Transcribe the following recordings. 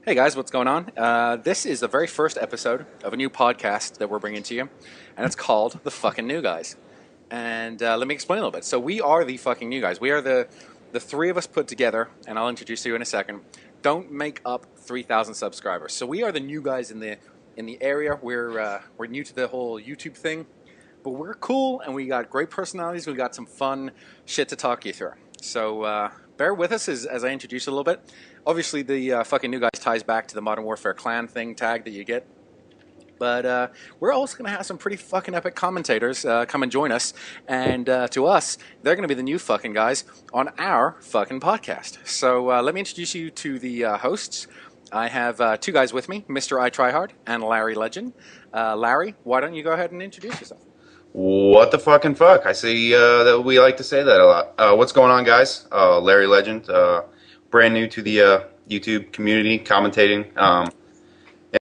Hey guys, what's going on? This is the very first episode of a new podcast that we're bringing to you, and it's called The Fucking New Guys. And let me explain a little bit. So we are the fucking new guys. We are the three of us put together, and I'll introduce you in a second. Don't make up 3,000 subscribers. So we are the new guys in the area. We're new to the whole YouTube thing, but we're cool, and we got great personalities. We got some fun shit to talk you through. So bear with us as I introduce you a little bit. Obviously, the fucking new guys ties back to the Modern Warfare clan thing tag that you get. But we're also going to have some pretty fucking epic commentators come and join us. And to us, they're going to be the new fucking guys on our fucking podcast. So let me introduce you to the hosts. I have two guys with me, Mr. I Try Hard and Larry Legend. Larry, why don't you go ahead and introduce yourself? What the fucking fuck? I see that we like to say that a lot. What's going on, guys? Larry Legend, brand new to the YouTube community, commentating,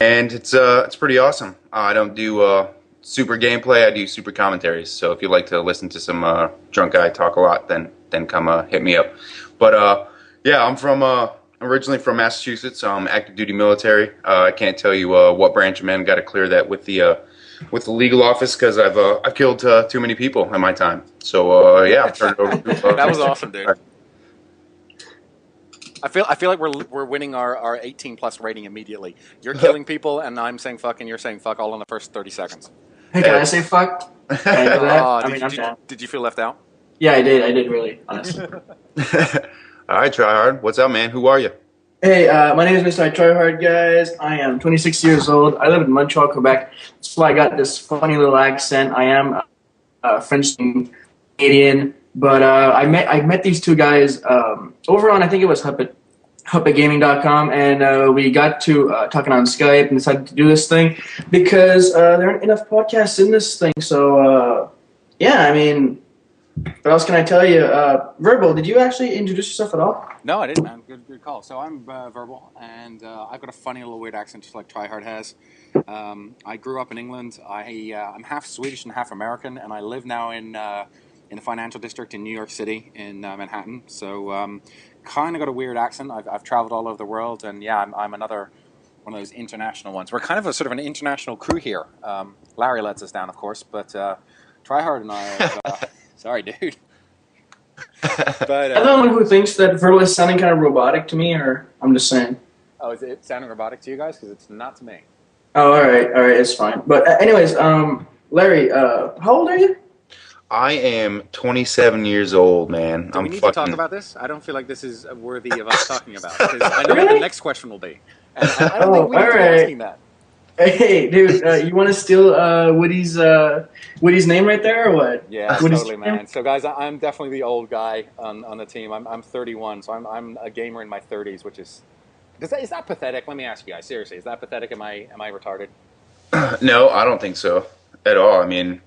and it's pretty awesome. I don't do super gameplay. I do super commentaries. So if you like to listen to some drunk guy talk a lot, then come hit me up. But yeah, I'm originally from Massachusetts. I'm active duty military. I can't tell you what branch I'm in. Got to clear that with the legal office because I've killed too many people in my time. So yeah, I'll turn it over to, that was awesome, dude. I feel like we're winning our 18+ rating immediately. You're killing people, and I'm saying fuck, and you're saying fuck all in the first 30 seconds. Hey, can I say fuck? Can I do that? Did you feel left out? Yeah, I did really, honestly. All right, Try Hard. What's up, man? Who are you? Hey, my name is Mr. I Try Hard, guys. I am 26 years old. I live in Montreal, Quebec. That's why I got this funny little accent. I am French Canadian, but I met these two guys over on, I think it was HuppetGaming.com, and we got to talking on Skype and decided to do this thing because there aren't enough podcasts in this thing. So yeah, I mean, what else can I tell you? Verbal, did you actually introduce yourself at all? No, I didn't, man. Good call. So I'm Verbal, and I've got a funny little weird accent just like Tryhard has. I grew up in England. I'm half Swedish and half American, and I live now in the financial district in New York City in Manhattan. So kind of got a weird accent. I've traveled all over the world, and yeah, I'm another one of those international ones. We're kind of a sort of an international crew here. Larry lets us down, of course, but Tryhard and I sorry, dude. But I'm the one who thinks that Verbal is sounding kind of robotic to me, or I'm just saying. Oh, is it sounding robotic to you guys? Because it's not to me. Oh, all right, it's fine. But anyways, Larry, how old are you? I am 27 years old, man. Do we need to talk about this? I don't feel like this is worthy of us talking about. Because I know what the next question will be. And I don't think we need to be asking that. Hey, dude, you want to steal Woody's name right there, or what? Yeah, totally, man. So, guys, I'm definitely the old guy on the team. I'm 31, so I'm a gamer in my 30s, which is that pathetic? Let me ask you guys, seriously, is that pathetic? Am I retarded? No, I don't think so at all. I mean,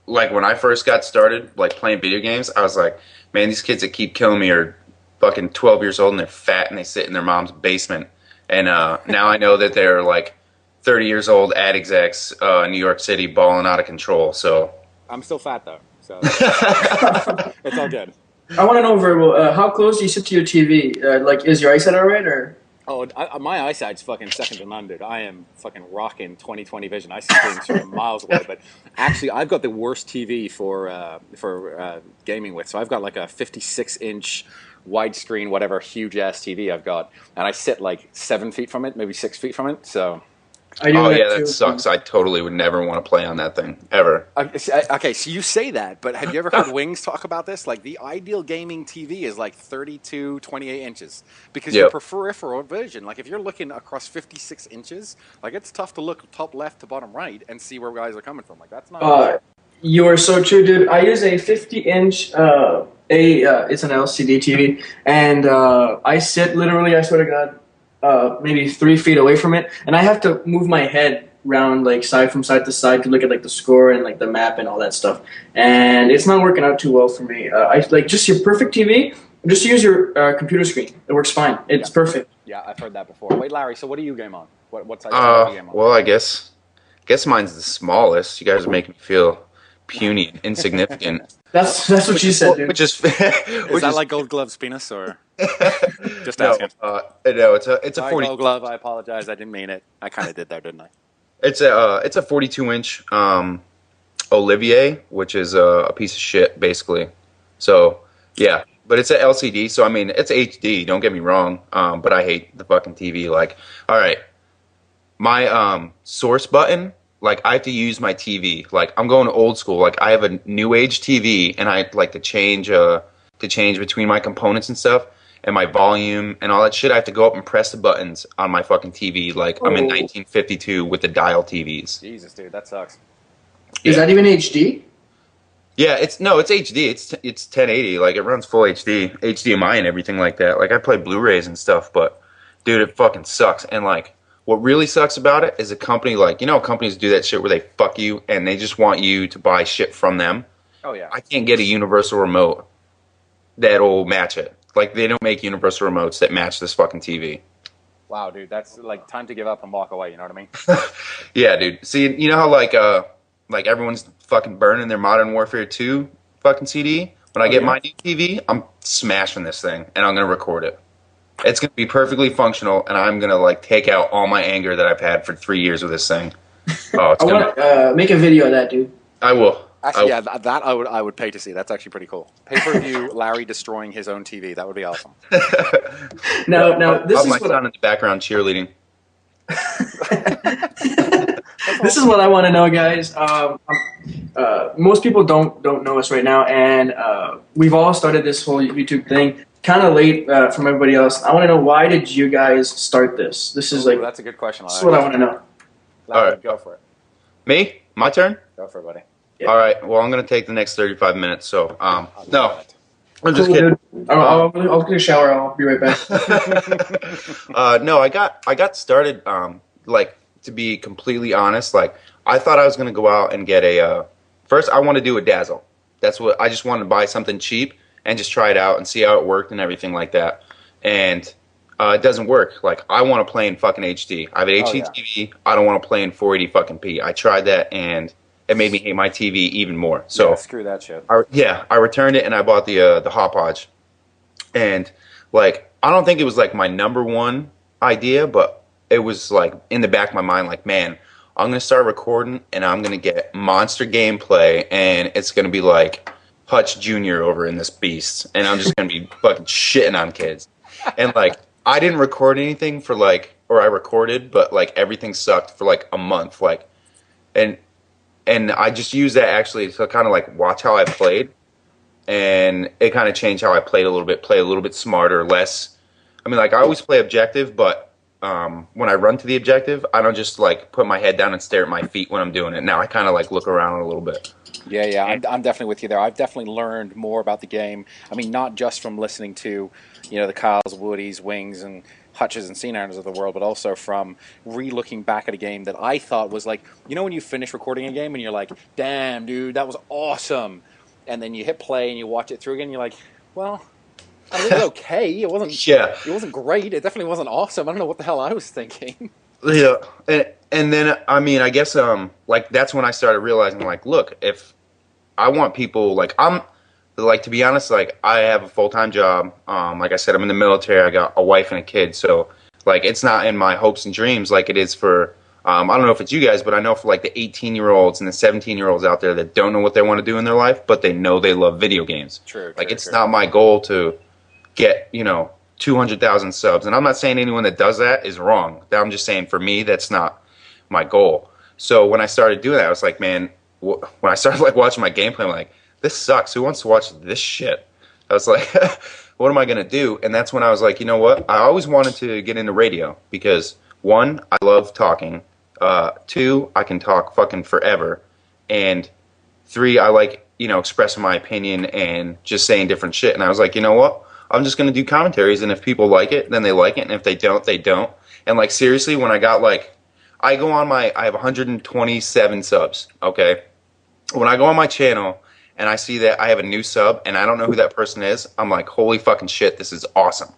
like when I first got started, like playing video games, I was like, man, these kids that keep killing me are fucking 12 years old and they're fat and they sit in their mom's basement. And now I know that they're like 30 years old ad execs in New York City balling out of control. So I'm still fat though, so it's all good. I want to know, Verbal, how close do you sit to your TV? Like, is your eyesight all right, or? Oh, my eyesight's fucking second to none, dude. I am fucking rocking 20/20 vision. I see things from miles away. But actually, I've got the worst TV for gaming with. So I've got like a 56-inch widescreen, whatever, huge ass TV I've got, and I sit like 7 feet from it, maybe 6 feet from it. So. Oh yeah, that sucks. I totally would never want to play on that thing, ever. Okay, so you say that, but have you ever heard Wings talk about this? Like, the ideal gaming TV is like 32, 28 inches. Because your peripheral vision, like if you're looking across 56 inches, like it's tough to look top left to bottom right and see where guys are coming from. Like, that's not... You are so true, dude. I use a 50-inch, it's an LCD TV, and I sit literally, I swear to God, maybe 3 feet away from it, and I have to move my head around like from side to side to look at like the score and like the map and all that stuff, and it's not working out too well for me. I like just your perfect TV. Just use your computer screen. It works fine. It's perfect. Yeah, I've heard that before. Wait, Larry. So what do you game on? What size do you game on? Well, I guess mine's the smallest. You guys are making me feel puny and insignificant. That's what she said, dude. Which is Is that like Gold Glove's penis or just no, asking? no, it's a Sorry, 40. Gold Glove. I apologize. I didn't mean it. I kind of did there, didn't I? It's a 42 inch Olivier, which is a piece of shit basically. So yeah, but it's a LCD, so I mean it's HD. Don't get me wrong, but I hate the fucking TV. Like, all right, my source button, like I have to use my TV. Like I'm going old school. Like I have a new age TV, and I like to change between my components and stuff, and my volume and all that shit. I have to go up and press the buttons on my fucking TV. Like I'm in 1952 with the dial TVs. Jesus, dude, that sucks. Is that even HD? Yeah, it's HD. It's 1080. Like it runs full HD, HDMI and everything like that. Like I play Blu-rays and stuff, but dude, it fucking sucks. And like what really sucks about it is a company like, you know, companies do that shit where they fuck you and they just want you to buy shit from them. Oh yeah. I can't get a universal remote that'll match it. Like they don't make universal remotes that match this fucking TV. Wow, dude, that's like time to give up and walk away. You know what I mean? Yeah, dude. See, you know how like everyone's fucking burning their Modern Warfare 2 fucking CD? When I get my new TV, I'm smashing this thing and I'm gonna record it. It's gonna be perfectly functional, and I'm gonna like take out all my anger that I've had for 3 years with this thing. Oh, it's I want to make a video of that, dude. I will. Actually, yeah, that I would pay to see. That's actually pretty cool. Pay per view, Larry destroying his own TV. That would be awesome. Now this I'll have is my what son in the background cheerleading. this is what I want to know, guys. Most people don't know us right now, and we've all started this whole YouTube thing kind of late from everybody else. I want to know, why did you guys start this? This is like that's a good question. This is what I want to know. Larry, All right. go for it. Me? My turn? Go for it, buddy. Yeah. All right. Well, I'm gonna take the next 35 minutes. So, no, I'm just Cool, kidding. dude. I'll get a shower. I'll be right back. No, I got started. Like to be completely honest, like I thought I was gonna go out and get a. First, I want to do a Dazzle. That's what I just wanted to buy something cheap and just try it out and see how it worked and everything like that. And it doesn't work. Like I want to play in fucking HD. I have an HD TV. I don't want to play in 480 fucking p. I tried that and it made me hate my TV even more. So yeah, screw that shit. I returned it and I bought the Hopodge. And like I don't think it was like my number one idea, but it was like in the back of my mind, like, man, I'm gonna start recording and I'm gonna get monster gameplay and it's gonna be like Hutch Jr. over in this beast, and I'm just gonna be fucking shitting on kids. And like I didn't record anything for like, or I recorded, but like everything sucked for like a month, like, and I just used that actually to kind of like watch how I played, and it kind of changed how I played a little bit, play a little bit smarter, less. I mean, like I always play objective, but when I run to the objective, I don't just like put my head down and stare at my feet when I'm doing it. Now I kind of like look around a little bit. Yeah, I'm definitely with you there. I've definitely learned more about the game. I mean, not just from listening to, the Kyles, Woodies, Wings, and Hutches and Seenards of the world, but also from re-looking back at a game that I thought was like, when you finish recording a game and you're like, damn, dude, that was awesome. And then you hit play and you watch it through again, and you're like, well, I mean, it was okay. It wasn't. Yeah. It wasn't great. It definitely wasn't awesome. I don't know what the hell I was thinking. Yeah, and then I mean, I guess like that's when I started realizing, like, look, if I want people, like, to be honest, like I have a full-time job. Like I said, I'm in the military. I got a wife and a kid, so like it's not in my hopes and dreams like it is for. I don't know if it's you guys, but I know for like the 18-year-olds and the 17-year-olds out there that don't know what they want to do in their life, but they know they love video games. True. Like it's not my goal to get 200,000 subs, and I'm not saying anyone that does that is wrong. I'm just saying for me, that's not my goal. So when I started doing that, I was like, man, when I started like watching my gameplay, I'm like, this sucks. Who wants to watch this shit? I was like, what am I gonna do? And that's when I was like, you know what? I always wanted to get into radio because 1, I love talking. 2, I can talk fucking forever, and 3, I like expressing my opinion and just saying different shit. And I was like, you know what? I'm just going to do commentaries, and if people like it, then they like it, and if they don't, they don't. And, like, seriously, when I got, like, I have 127 subs, okay? When I go on my channel and I see that I have a new sub and I don't know who that person is, I'm like, holy fucking shit, this is awesome.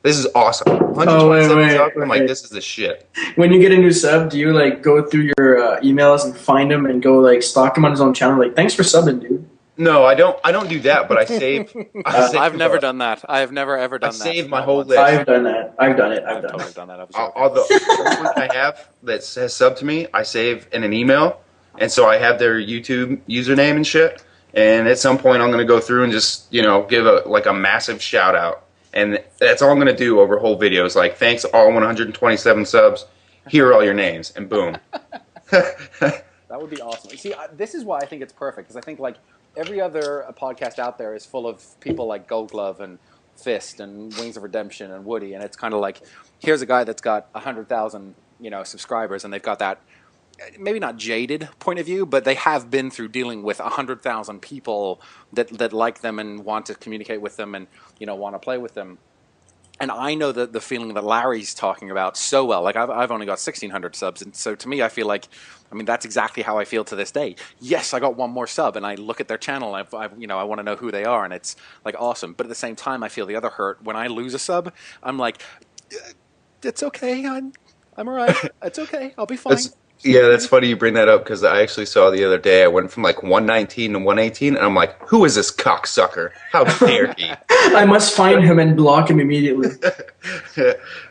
This is awesome. 127 subs, I'm like, this is the shit. When you get a new sub, do you, like, go through your emails and find him and go, like, stalk him on his own channel? Like, thanks for subbing, dude. No, I don't. I don't do that, but I save. I've never done that. I have never ever done that. I save my not whole once. list. I've done that. I've done it. I've done totally it. done that. I was All joking. the I have that says sub to me, I save in an email, and so I have their YouTube username and shit. And at some point, I'm gonna go through and just give a massive shout out, and that's all I'm gonna do over whole videos. Like, thanks all 127 subs. Here are all your names, and boom. That would be awesome. You see, this is why I think it's perfect, because I think like every other podcast out there is full of people like Gold Glove and Fist and Wings of Redemption and Woody, and it's kind of like, here's a guy that's got 100,000 subscribers, and they've got that maybe not jaded point of view, but they have been through dealing with 100,000 people that like them and want to communicate with them and want to play with them. And I know the feeling that Larry's talking about so well. Like I've only got 1,600 subs, and so to me, I feel like, that's exactly how I feel to this day. Yes, I got one more sub, and I look at their channel, and I want to know who they are, and it's like awesome. But at the same time, I feel the other hurt when I lose a sub. I'm like, it's okay, I'm all right. It's okay, I'll be fine. That's funny you bring that up, because I actually saw the other day I went from like 119 to 118, and I'm like, who is this cocksucker? How dare he? I must find him and block him immediately.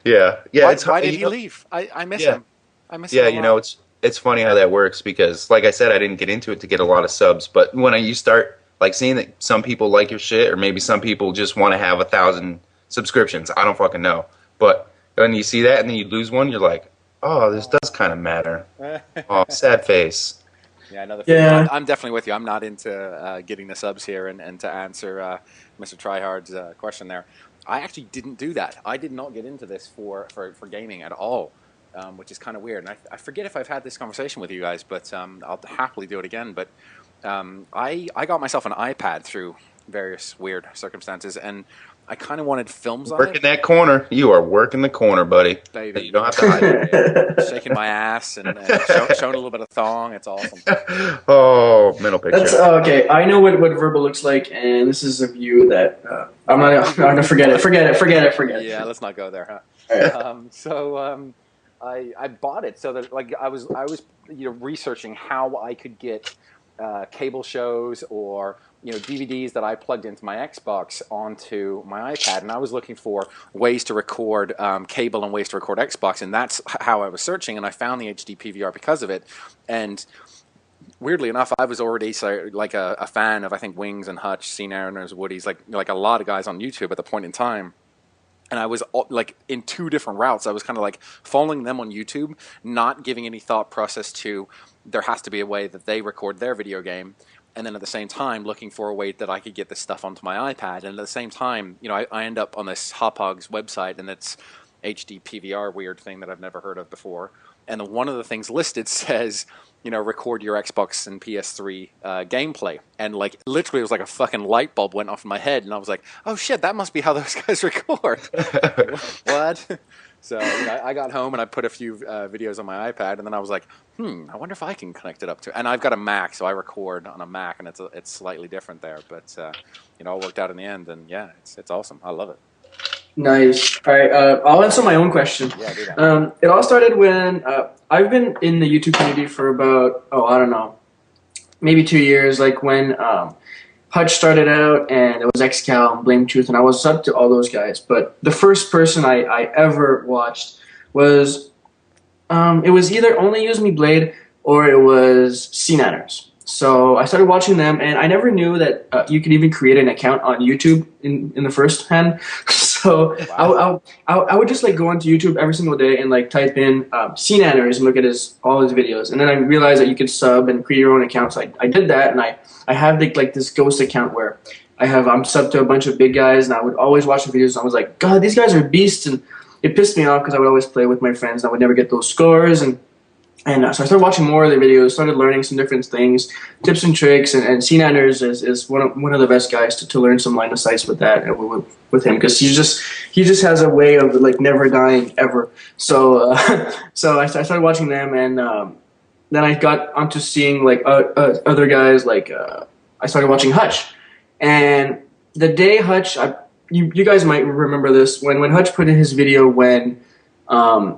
Yeah. Why did he leave? I miss him. I miss him a lot. It's funny how that works, because like I said, I didn't get into it to get a lot of subs, but when you start like seeing that some people like your shit, or maybe some people just want to have 1,000 subscriptions, I don't fucking know. But when you see that and then you lose one, you're like, oh, this does kind of matter. Oh, sad face. Yeah, another thing. Yeah. I'm definitely with you. I'm not into getting the subs here, and to answer Mr. Tryhard's question there, I actually didn't do that. I did not get into this for gaming at all, which is kind of weird. And I forget if I've had this conversation with you guys, but I'll happily do it again. But I got myself an iPad through various weird circumstances, and I kind of wanted films on it. Working that corner. You are working the corner, buddy. Baby. You don't have to hide it. Shaking my ass and showing a little bit of thong. It's awesome. Oh, mental picture. That's okay. I know what verbal looks like, and this is a view that I'm not gonna forget it. Forget it. Yeah, let's not go there, huh? I bought it so that like I was researching how I could get cable shows or DVDs that I plugged into my Xbox onto my iPad, and I was looking for ways to record cable and ways to record Xbox, and that's how I was searching, and I found the HD PVR because of it. And weirdly enough, I was already like a fan of, I think, Wings and Hutch, Scene Airners, Woody's, like a lot of guys on YouTube at the point in time. And I was like in two different routes. I was kind of like following them on YouTube, not giving any thought process to there has to be a way that they record their video game. And then at the same time, looking for a way that I could get this stuff onto my iPad. And at the same time, I end up on this Hopog's website, and it's HD PVR weird thing that I've never heard of before. And one of the things listed says, record your Xbox and PS3 gameplay. And like literally it was like a fucking light bulb went off in my head, and I was like, oh shit, that must be how those guys record. What? So I got home and I put a few videos on my iPad, and then I was like, I wonder if I can connect it up to. And I've got a Mac, so I record on a Mac, and it's slightly different there, but all worked out in the end, and yeah, it's awesome. I love it. Nice. All right, I'll answer my own question. Yeah, do that. It all started when I've been in the YouTube community for about I don't know, maybe 2 years. Like when Hutch started out, and it was XCal and Blame Truth, and I was up to all those guys. But the first person I ever watched was it was either Only Use Me Blade or it was Scene-Anners. So I started watching them, and I never knew that you could even create an account on YouTube in the first hand. So wow. I would just like go onto YouTube every single day and like type in Scene-Anners and look at all his videos, and then I realized that you could sub and create your own accounts. So I did that, and I have like this ghost account where I'm subbed to a bunch of big guys, and I would always watch the videos. And I was like, God, these guys are beasts, and it pissed me off because I would always play with my friends, and I would never get those scores. And so I started watching more of the videos, started learning some different things, tips and tricks, and Scene-Anners is one of the best guys to learn some line of sights with that with him, because he just has a way of like never dying ever. So so I started watching them, and then I got onto seeing like other guys. Like I started watching Hutch, and the day Hutch, you guys might remember this when Hutch put in his video when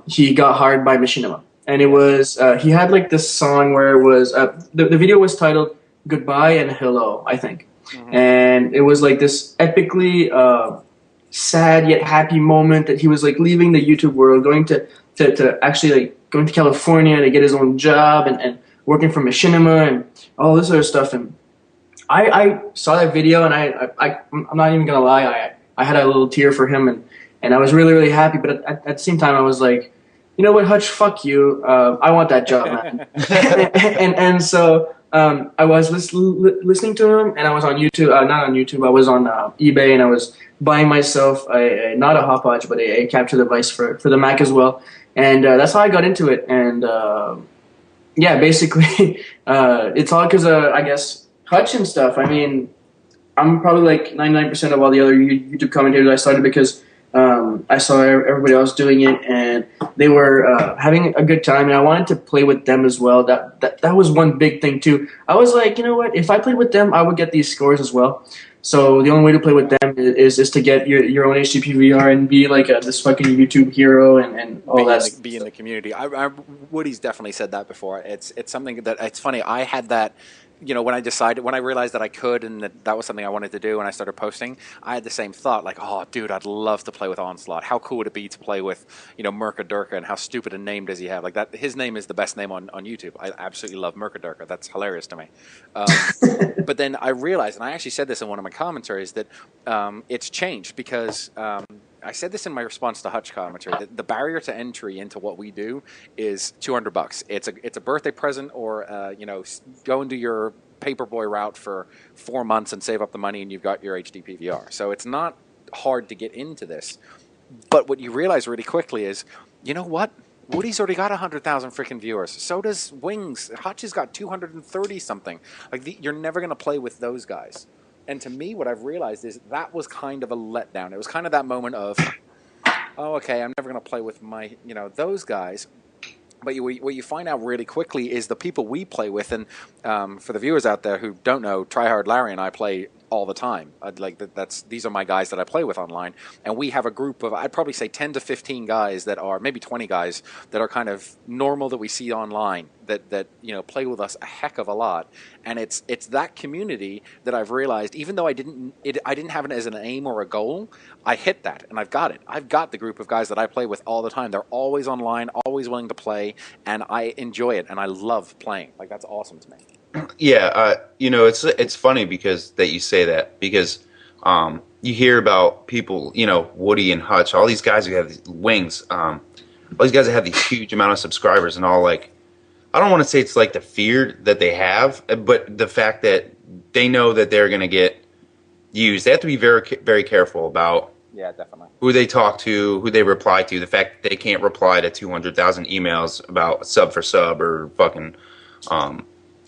he got hired by Machinima. And it was he had like this song where it was the video was titled goodbye and hello, I think. Mm-hmm. And it was like this epically sad yet happy moment that he was like leaving the YouTube world, going to actually like going to California to get his own job and working for machinima and all this other stuff. And I saw that video and I'm not even gonna lie, I had a little tear for him and I was really really happy. But at the same time, I was like, you know what, Hutch, fuck you. I want that job, man. and so I was listening to him, and I was on YouTube, not on YouTube. I was on eBay, and I was buying myself not a hopwatch, but a capture device for the Mac as well. And that's how I got into it. And yeah, basically, it's all because I guess Hutch and stuff. I mean, I'm probably like 99% of all the other YouTube commentators I started because I saw everybody else doing it, and they were having a good time, and I wanted to play with them as well. That was one big thing too. I was like, you know what? If I played with them, I would get these scores as well. So the only way to play with them is to get your own HTTP VR and be like this fucking YouTube hero and all that. Be in the community. Woody's definitely said that before. It's something that it's funny. I had that. You know, when I realized that I could and that was something I wanted to do and I started posting, I had the same thought, like, oh, dude, I'd love to play with Onslaught. How cool would it be to play with, you know, Mercadurka, and how stupid a name does he have? Like that, his name is the best name on YouTube. I absolutely love Mercadurka. That's hilarious to me. But then I realized, and I actually said this in one of my commentaries, that it's changed because I said this in my response to Hutch commentary, that the barrier to entry into what we do is $200. It's a birthday present, or you know, go and do your paperboy route for 4 months and save up the money, and you've got your HD PVR. So it's not hard to get into this. But what you realize really quickly is, you know what? Woody's already got 100,000 freaking viewers. So does Wings. Hutch has got 230 something. Like you're never going to play with those guys. And to me, what I've realized is that was kind of a letdown. It was kind of that moment of, oh, okay, I'm never going to play with my, you know, those guys. But what you find out really quickly is the people we play with, and for the viewers out there who don't know, Tryhard Larry and I play all the time. These are my guys that I play with online, and we have a group of, I'd probably say 10 to 15 guys that are, maybe 20 guys that are kind of normal that we see online that you know, play with us a heck of a lot. And it's that community that I've realized, even though I didn't have it as an aim or a goal, I hit that, and I've got it. I've got the group of guys that I play with all the time. They're always online, always willing to play, and I enjoy it, and I love playing. Like, that's awesome to me. Yeah, you know, it's funny because that you say that, because you hear about people, you know, Woody and Hutch, all these guys who have these Wings, all these guys that have these huge amount of subscribers and all, like, I don't want to say it's like the fear that they have, but the fact that they know that they're going to get used. They have to be very, very careful about definitely who they talk to, who they reply to. The fact that they can't reply to 200,000 emails about sub for sub or fucking,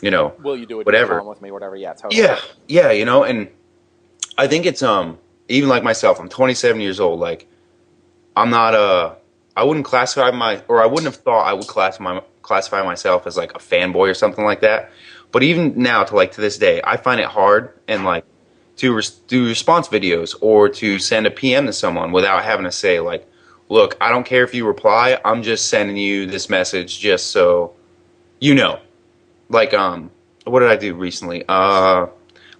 you know, will you do it whatever with me, whatever. Yeah, totally. Yeah, you know, and I think it's even like myself, I'm 27 years old. Like, I'm not I wouldn't classify I wouldn't have thought I would classify myself as like a fanboy or something like that. But even now, to this day, I find it hard and like to do response videos or to send a PM to someone without having to say like, look, I don't care if you reply, I'm just sending you this message just so you know. Like, what did I do recently?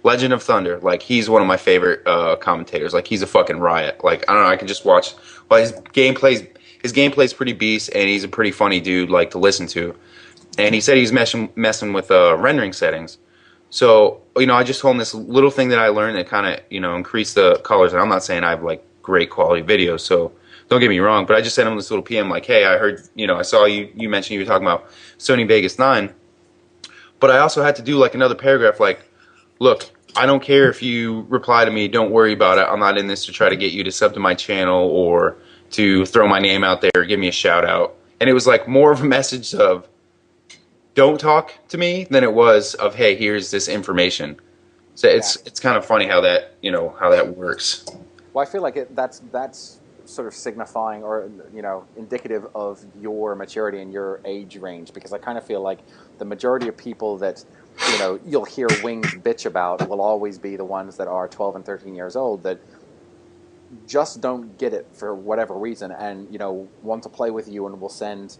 Legend of Thunder. Like, he's one of my favorite commentators. Like, he's a fucking riot. Like, I don't know, I can just watch. Well, his gameplay's pretty beast, and he's a pretty funny dude, like, to listen to. And he said he was messing with rendering settings. So, you know, I just told him this little thing that I learned that kind of, you know, increased the colors. And I'm not saying I have, like, great quality videos, so don't get me wrong. But I just sent him this little PM, like, hey, I heard, you know, I saw you mentioned you were talking about Sony Vegas 9. But I also had to do, like, another paragraph, like, look, I don't care if you reply to me. Don't worry about it. I'm not in this to try to get you to sub to my channel or to throw my name out there or give me a shout out. And it was, like, more of a message of don't talk to me than it was of, hey, here's this information. So it's kind of funny how that, you know, how that works. Well, I feel like that's sort of signifying or, you know, indicative of your maturity and your age range, because I kind of feel like the majority of people that, you know, you'll hear Wings bitch about will always be the ones that are 12 and 13 years old that just don't get it for whatever reason and, you know, want to play with you and will send,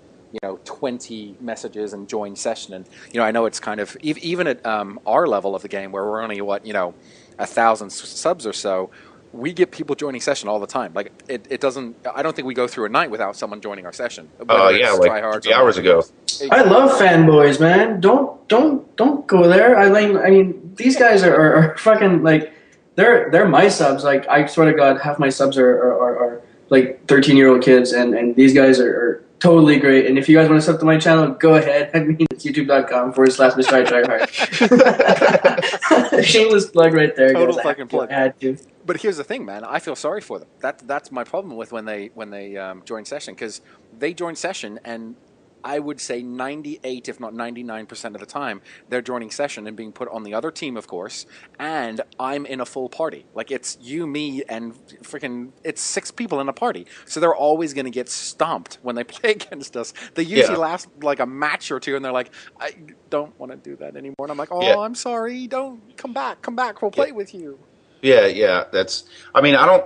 20 messages and join session. And I know it's kind of even at our level of the game where we're only 1,000 subs or so. We get people joining session all the time. Like it doesn't. I don't think we go through a night without someone joining our session. Yeah, like 3 hours ago. Exactly. I love fanboys, man. Don't go there. I mean, these guys are fucking like, they're my subs. Like, I swear to God, half my subs are like 13-year-old kids, and these guys are totally great. And if you guys want to sub to my channel, go ahead. I mean, it's youtube.com/Mr. I Try Hard. Shameless plug right there. Total guys. fucking plug. I had to. But here's the thing, man. I feel sorry for them. That's my problem with when they join session, because they join session, and I would say 98, if not 99% of the time, they're joining session and being put on the other team, of course, and I'm in a full party. Like, it's you, me, and it's 6 people in a party. So they're always going to get stomped when they play against us. They usually last like a match or two, and they're like, I don't want to do that anymore. And I'm like, I'm sorry. Don't come back. We'll play with you. Yeah. I mean, I don't.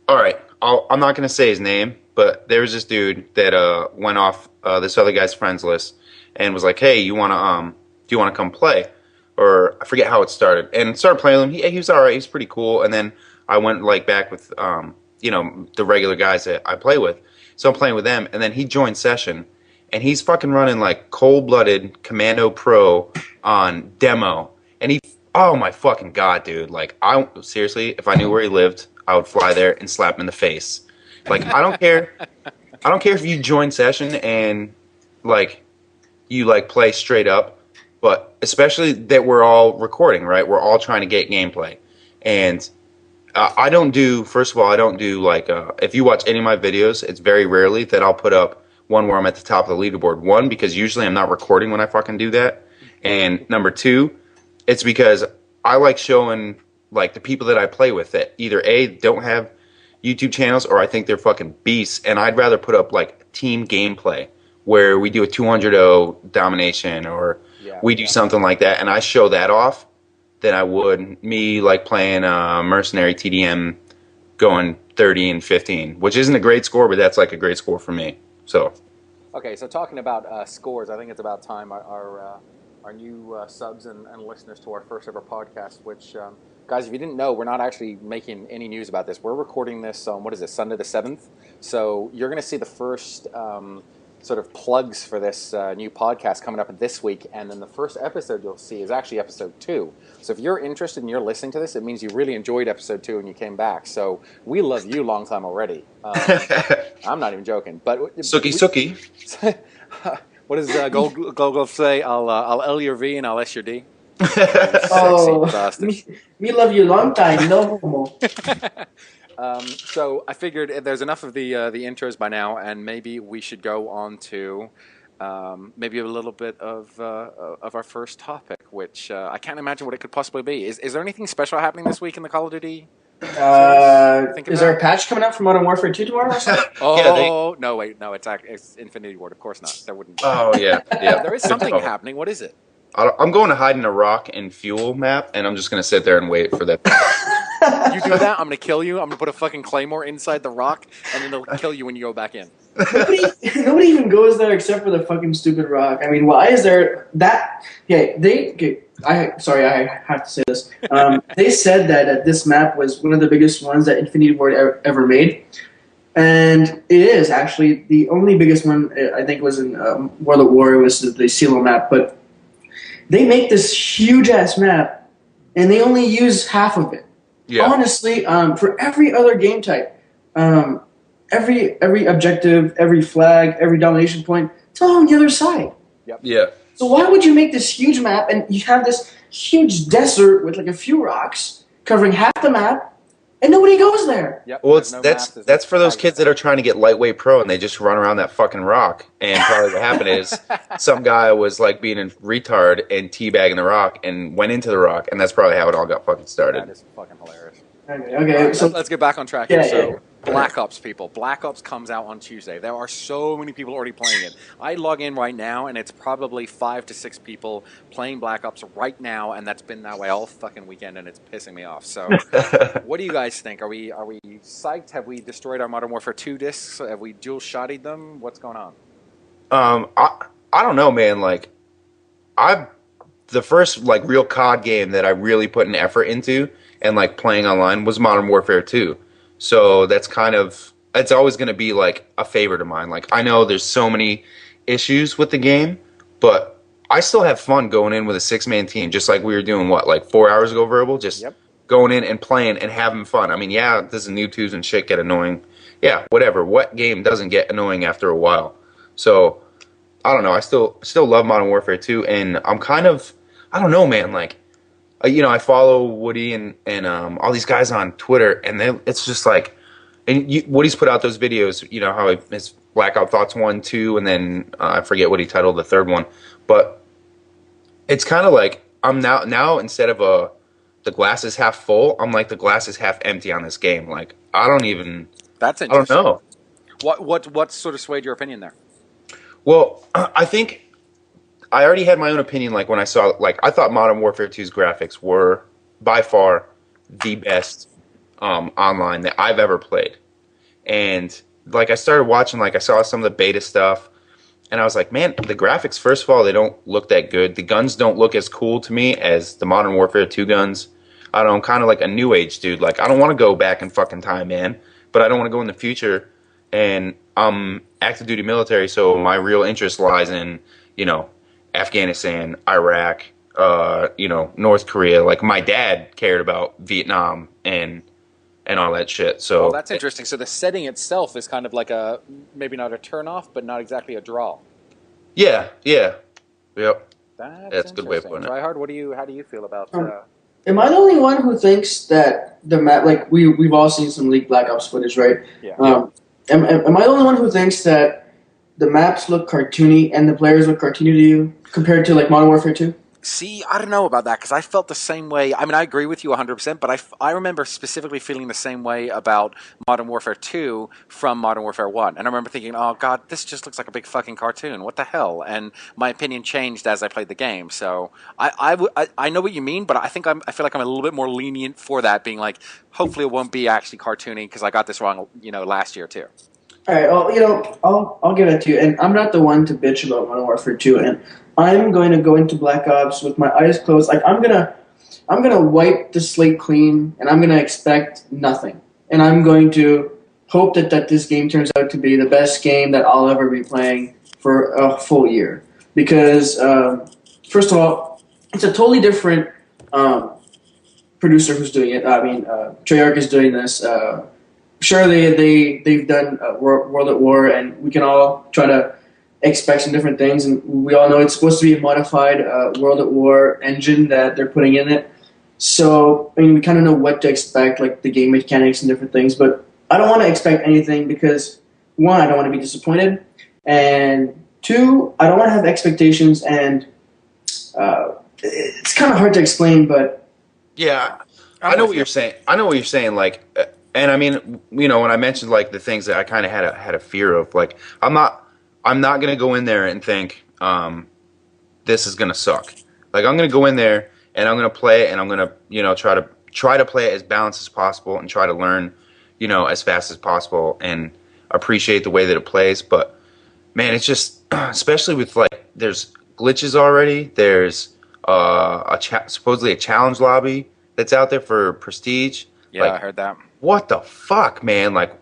All right, I'm not gonna say his name, but there was this dude that went off this other guy's friends list and was like, "Hey, do you wanna come play?" Or I forget how it started, and started playing with him. He was all right. He was pretty cool. And then I went like back with the regular guys that I play with. So I'm playing with them, and then he joined session, and he's fucking running like cold-blooded Commando Pro on demo, and oh my fucking God, dude. Like, seriously, if I knew where he lived, I would fly there and slap him in the face. Like, I don't care. I don't care if you join session and like you like play straight up, but especially that we're all recording, right? We're all trying to get gameplay. And I don't do like if you watch any of my videos, it's very rarely that I'll put up one where I'm at the top of the leaderboard. One, because usually I'm not recording when I fucking do that. And number 2, it's because I like showing like the people that I play with that either A, don't have YouTube channels, or I think they're fucking beasts, and I'd rather put up like team gameplay where we do a 200-0 domination, or we do something like that, and I show that off than I would me like playing mercenary TDM going 30 and 15, which isn't a great score, but that's like a great score for me. So okay, so talking about scores, I think it's about time our new subs and listeners to our first ever podcast, which, guys, if you didn't know, we're not actually making any news about this. We're recording this on, Sunday the 7th. So you're going to see the first sort of plugs for this new podcast coming up this week. And then the first episode you'll see is actually episode 2. So if you're interested and you're listening to this, it means you really enjoyed episode 2 and you came back. So we love you long time already. I'm not even joking. But Suki. What does Golgolf say? I'll L your V and I'll S your D. Me love you long time, no homo. So I figured there's enough of the intros by now, and maybe we should go on to maybe a little bit of our first topic, which I can't imagine what it could possibly be. Is there anything special happening this week in the Call of Duty? Is there a patch coming out for Modern Warfare 2 tomorrow? No, wait, no, it's Infinity Ward. Of course not. There wouldn't be. Oh, yeah. There is something happening. What is it? I'm going to hide in a rock and fuel map, and I'm just going to sit there and wait for that. You do that, I'm going to kill you. I'm going to put a fucking claymore inside the rock, and then they'll kill you when you go back in. Nobody even goes there except for the fucking stupid rock. I mean, why is there that? Sorry, I have to say this. They said that this map was one of the biggest ones that Infinity Ward ever made. And it is actually the only biggest one. I think was in World at War. It was the CeeLo map, but they make this huge ass map, and they only use half of it. Yeah. Honestly, for every other game type, every objective, every flag, every domination point, it's all on the other side. Yep. Yeah. So why would you make this huge map and you have this huge desert with like a few rocks covering half the map, and nobody goes there? Yep. Well, that's for those kids that are trying to get lightweight pro and they just run around that fucking rock. And probably what happened is some guy was like being a retard and teabagging the rock and went into the rock, and that's probably how it all got fucking started. That is fucking hilarious. Okay, right, so let's get back on track here. Yeah. Black Ops, people. Black Ops comes out on Tuesday. There are so many people already playing it. I log in right now, and it's probably 5 to 6 people playing Black Ops right now, and that's been that way all fucking weekend, and it's pissing me off. So, what do you guys think? Are we psyched? Have we destroyed our Modern Warfare 2 discs? Have we dual-shotted them? What's going on? I don't know, man. Like, I the first like real COD game that I really put an effort into and like playing online was Modern Warfare 2. So that's kind of it's always going to be like a favorite of mine. Like I know there's so many issues with the game, but I still have fun going in with a six-man team, just like we were doing what like 4 hours ago, verbal, just Yep. going in and playing and having fun. I mean, yeah, does the new twos and shit get annoying? Yeah, whatever. What game doesn't get annoying after a while? So I don't know. I still love Modern Warfare 2, and I'm kind of I don't know, man. Like I follow Woody and all these guys on Twitter, and it's just like, and Woody's put out those videos. You know how his Blackout Thoughts 1, 2, and then I forget what he titled the third one, but it's kind of like I'm now instead of the glass is half full, I'm like the glass is half empty on this game. Like That's I don't interesting. know. What sort of swayed your opinion there? Well, I think I already had my own opinion. Like when I saw, like I thought Modern Warfare 2's graphics were by far the best online that I've ever played. And like I started watching, like I saw some of the beta stuff, and I was like, man, the graphics. First of all, they don't look that good. The guns don't look as cool to me as the Modern Warfare 2 guns. I don't know, I'm kind of like a new age dude. Like I don't want to go back in fucking time, man. But I don't want to go in the future. And I'm active duty military, so my real interest lies in, you know, Afghanistan, Iraq, North Korea. Like my dad cared about Vietnam and all that shit. So Well, that's interesting. So the setting itself is kind of like a maybe not a turnoff, but not exactly a draw. yeah, yep. That's A good way of interesting. putting it. Tryhard, how do you feel about? Am I the only one who thinks that the map, like we've all seen some leaked Black Ops footage, right? Yeah. Am I the only one who thinks that the maps look cartoony and the players look cartoony to you compared to like Modern Warfare 2? See, I don't know about that because I felt the same way. I mean, I agree with you 100%, but I remember specifically feeling the same way about Modern Warfare 2 from Modern Warfare 1. And I remember thinking, oh, God, this just looks like a big fucking cartoon. What the hell? And my opinion changed as I played the game. So I know what you mean, but I feel like I'm a little bit more lenient for that, being like, hopefully it won't be actually cartoony because I got this wrong, last year too. All right, well, I'll give it to you. And I'm not the one to bitch about Modern Warfare 2, and I'm going to go into Black Ops with my eyes closed. Like I'm gonna wipe the slate clean, and I'm gonna expect nothing. And I'm going to hope that this game turns out to be the best game that I'll ever be playing for a full year. Because first of all, it's a totally different producer who's doing it. I mean, Treyarch is doing this. Sure, they've done World at War, and we can all try to expect some different things. And we all know it's supposed to be a modified World at War engine that they're putting in it. So I mean, we kind of know what to expect, like the game mechanics and different things. But I don't want to expect anything because one, I don't want to be disappointed, and two, I don't want to have expectations. And it's kind of hard to explain, but Yeah, I know what you're saying. Like, and I mean, when I mentioned like the things that I kind of had a fear of, like, I'm not gonna go in there and think this is gonna suck. Like, I'm gonna go in there and I'm gonna play it, and I'm gonna try to play it as balanced as possible and try to learn as fast as possible and appreciate the way that it plays. But man, it's just especially with like there's glitches already. There's supposedly a challenge lobby that's out there for Prestige. Yeah, like, I heard that. What the fuck, man? Like,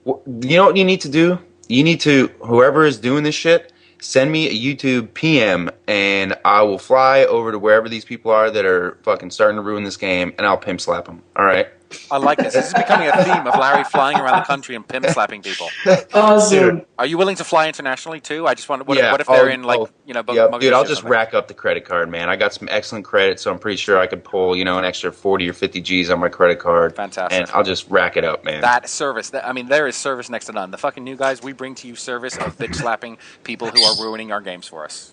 you know what you need to do? You need to, whoever is doing this shit, send me a YouTube PM, and I will fly over to wherever these people are that are fucking starting to ruin this game, and I'll pimp slap them. All right? I like this. This is becoming a theme of Larry flying around the country and pimp slapping people. awesome. Are you willing to fly internationally too? I just wonder what if they're in like dude, I'll just rack up the credit card, man. I got some excellent credit, so I'm pretty sure I could pull an extra 40 or 50 G's on my credit card. Fantastic. And I'll just rack it up, man. That service, there is service next to none. The fucking new guys, we bring to you service of bitch slapping people who are ruining our games for us.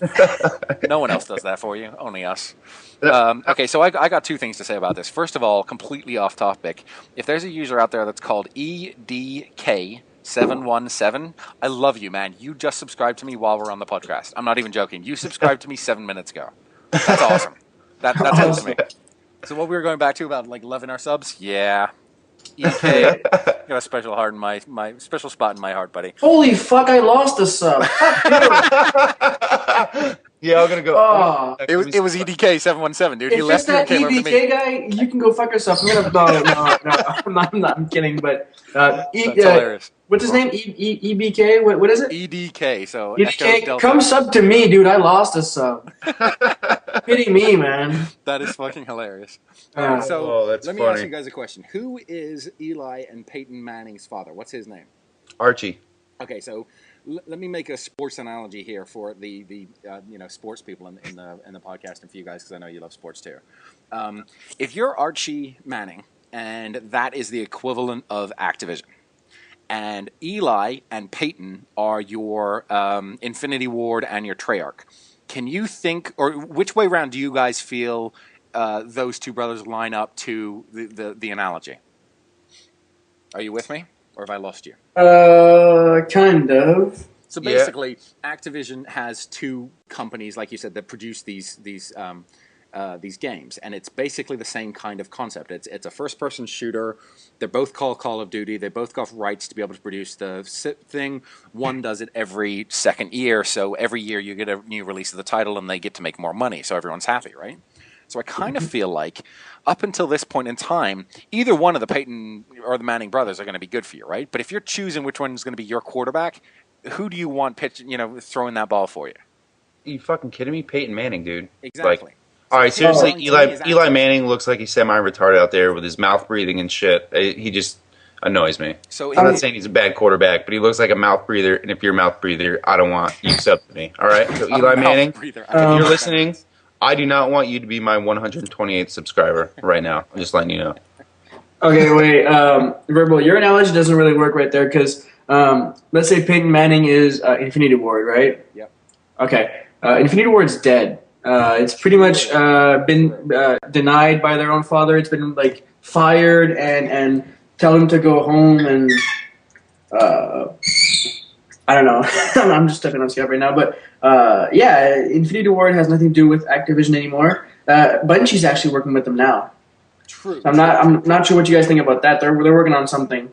No one else does that for you, only us. Okay, so I got two things to say about this. First of all, completely off topic. If there's a user out there that's called EDK717, I love you, man. You just subscribed to me while we're on the podcast. I'm not even joking. You subscribed to me 7 minutes ago. That's awesome. That's awesome to me. So what we were going back to about like loving our subs? Yeah. EK. got a special heart in my special spot in my heart, buddy. Holy fuck! I lost a sub. Fuck you. Yeah, I'm gonna go. Oh. It was EDK 717, dude. He If it's left you and that came over to me. EBK guy, you can go fuck yourself. I'm kidding. But That's hilarious. what's his name? EBK. What is it? EDK. So Echo EBK. Delta. Come sub to me, dude. I lost a sub. Pity me, man. That is fucking hilarious. All right, so Oh, that's let me ask funny. you guys a question. Who is Eli and Peyton Manning's father? What's his name? Archie. Okay, so let me make a sports analogy here for the sports people in the podcast and for you guys, because I know you love sports too. If you're Archie Manning, and that is the equivalent of Activision, and Eli and Peyton are your Infinity Ward and your Treyarch, can you think, or which way around do you guys feel those two brothers line up to the analogy? Are you with me? Or have I lost you? Kind of. So basically, Activision has two companies, like you said, that produce these games, and it's basically the same kind of concept. It's a first-person shooter. They're both called Call of Duty. They both got rights to be able to produce the thing. One does it every second year, so every year you get a new release of the title, and they get to make more money, so everyone's happy, right? So I kind of feel like up until this point in time, either one of the Peyton or the Manning brothers are going to be good for you, right? But if you're choosing which one is going to be your quarterback, who do you want throwing that ball for you? Are you fucking kidding me? Peyton Manning, dude. Exactly. Like, all right, seriously, Eli Eli Manning looks like he's semi-retarded out there with his mouth breathing and shit. He just annoys me. So I'm not saying he's a bad quarterback, but he looks like a mouth breather, and if you're a mouth breather, I don't want you sub to me. All right? So Eli Manning, if you're listening, I do not want you to be my 128th subscriber right now. I'm just letting you know. Okay, wait. Verbal, your analogy doesn't really work right there because let's say Peyton Manning is Infinity Ward, right? Yep. Okay. Infinity Ward's dead. It's pretty much been denied by their own father. It's been like fired and tell him to go home and I don't know. I'm just stepping on Skype right now, but yeah, Infinity Ward has nothing to do with Activision anymore. Bungie's actually working with them now. True. So I'm not sure what you guys think about that. They're working on something.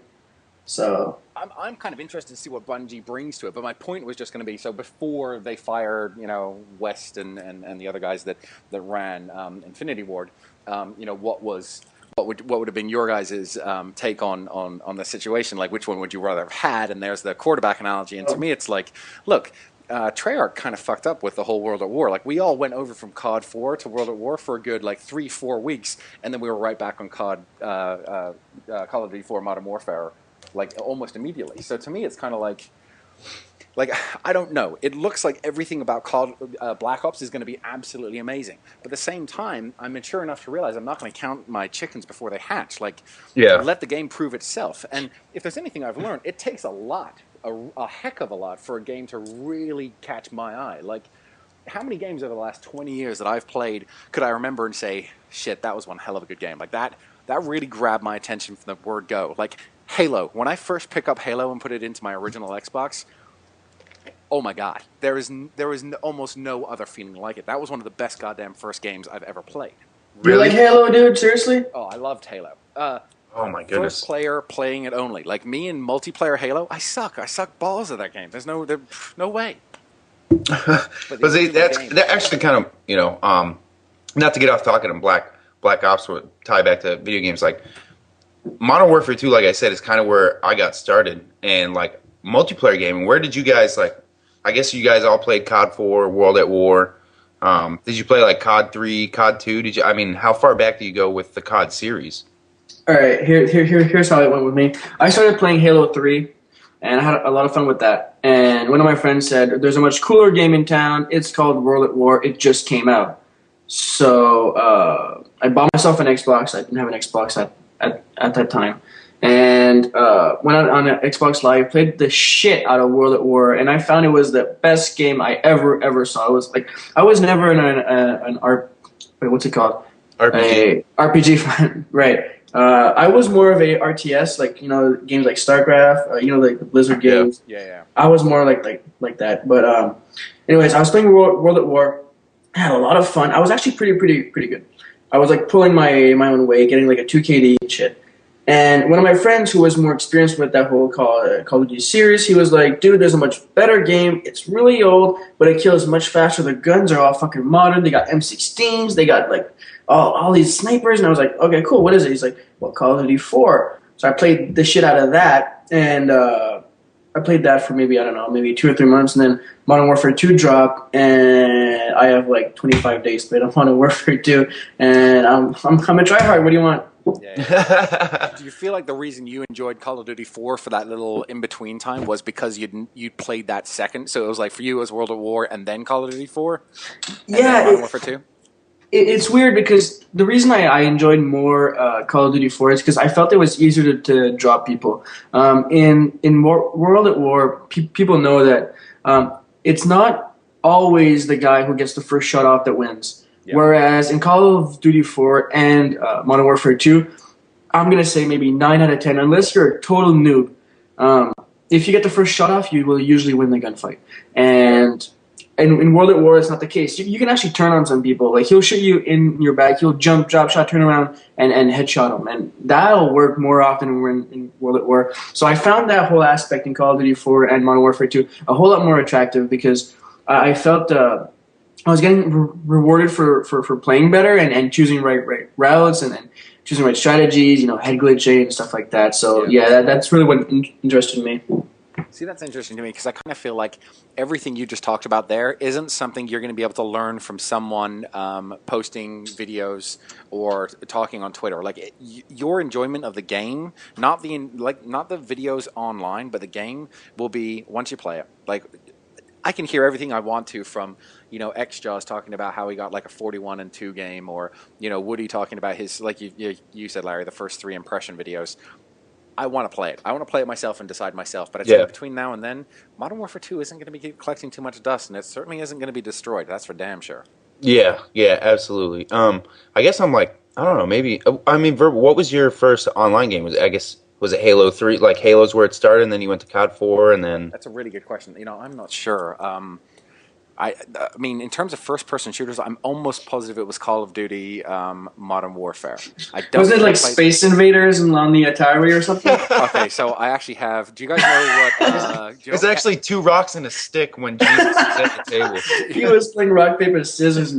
So I'm kind of interested to see what Bungie brings to it. But my point was just going to be, so before they fired, West and the other guys that ran Infinity Ward, what would have been your guys' take on the situation? Like, which one would you rather have had? And there's the quarterback analogy. And to me, it's like, look, Treyarch kind of fucked up with the whole World at War. Like, we all went over from COD 4 to World at War for a good, 3-4 weeks. And then we were right back on Call of Duty 4 Modern Warfare, almost immediately. So to me, it's kind of like I don't know. It looks like everything about Black Ops is going to be absolutely amazing. But at the same time, I'm mature enough to realize I'm not going to count my chickens before they hatch. Let the game prove itself. And if there's anything I've learned, it takes a heck of a lot for a game to really catch my eye. How many games over the last 20 years that I've played could I remember and say, shit, that was one hell of a good game? That really grabbed my attention from the word go. Halo. When I first pick up Halo and put it into my original Xbox, oh my god, there is almost no other feeling like it. That was one of the best goddamn first games I've ever played. Really? You like Halo, dude? Seriously? Oh, I loved Halo. Oh my goodness. First player playing it only. Like me in multiplayer Halo, I suck. I suck balls at that game. There's no way. But see, that actually kind of, not to get off talking on Black Ops would tie back to video games. Modern Warfare 2, like I said, is kind of where I got started. And multiplayer gaming, where did you guys I guess you guys all played COD 4, World at War. Did you play COD 3, COD 2? How far back do you go with the COD series? All right, here's how it went with me. I started playing Halo 3, and I had a lot of fun with that. And one of my friends said, there's a much cooler game in town. It's called World at War. It just came out. So I bought myself an Xbox. I didn't have an Xbox at that time. And went on an Xbox Live, played the shit out of World at War, and I found it was the best game I ever saw. I was never in what's it called? RPG. RPG fan, right. I was more of a RTS, games like StarCraft, the Blizzard games. Yeah. I was more like that. But anyways, I was playing World at War. I had a lot of fun. I was actually pretty good. I was pulling my own weight, getting a 2KD and shit. And one of my friends who was more experienced with that whole Call of Duty series, he was like, dude, there's a much better game. It's really old, but it kills much faster. The guns are all fucking modern. They got M16s. They got like all these snipers. And I was like, okay, cool. What is it? He's like, well, Call of Duty 4. So I played the shit out of that. And I played that for maybe, I don't know, maybe 2 or 3 months. And then Modern Warfare 2 dropped. And I have like 25 days played on Modern Warfare 2. And I'm a tryhard. What do you want? Yeah. Do you feel like the reason you enjoyed Call of Duty 4 for that little in-between time was because you'd played that second? So it was like for you it was World at War and then Call of Duty 4? And then Modern Warfare 2? It's weird because the reason I enjoyed more Call of Duty 4 is because I felt it was easier to drop people. In World at War, people know that it's not always the guy who gets the first shot off that wins. Yep. Whereas in Call of Duty 4 and Modern Warfare 2, I'm going to say maybe 9 out of 10, unless you're a total noob, if you get the first shot off, you will usually win the gunfight. And in World at War, it's not the case. You can actually turn on some people. Like, he'll shoot you in your back, he'll jump, drop shot, turn around, and headshot them. And that'll work more often when we're in World at War. So I found that whole aspect in Call of Duty 4 and Modern Warfare 2 a whole lot more attractive because I felt I was getting rewarded for playing better and choosing right routes and choosing right strategies, head glitching and stuff like that. So yeah, that's really what interested me. See, that's interesting to me because I kind of feel like everything you just talked about there isn't something you're going to be able to learn from someone posting videos or talking on Twitter. Like your enjoyment of the game, not the videos online, but the game will be once you play it. Like I can hear everything I want to from Xjaws talking about how he got like a 41-2 game, or Woody talking about his, like you said, Larry, the first 3 impression videos. I want to play it. I want to play it myself and decide myself. But I'd say between now and then, Modern Warfare 2 isn't going to be collecting too much dust, and it certainly isn't going to be destroyed. That's for damn sure. Yeah, absolutely. I guess I'm like, I don't know, maybe. I mean, Verbal, what was your first online game? Was it Halo 3? Like Halo's where it started, and then you went to COD 4, and then. That's a really good question. I'm not sure. I mean, in terms of first-person shooters, I'm almost positive it was Call of Duty Modern Warfare. Was it like Space Invaders on the Atari or something? Okay, so I actually have. Do you guys know what? It's actually 2 rocks and a stick when Jesus was at the table. He was playing rock paper scissors.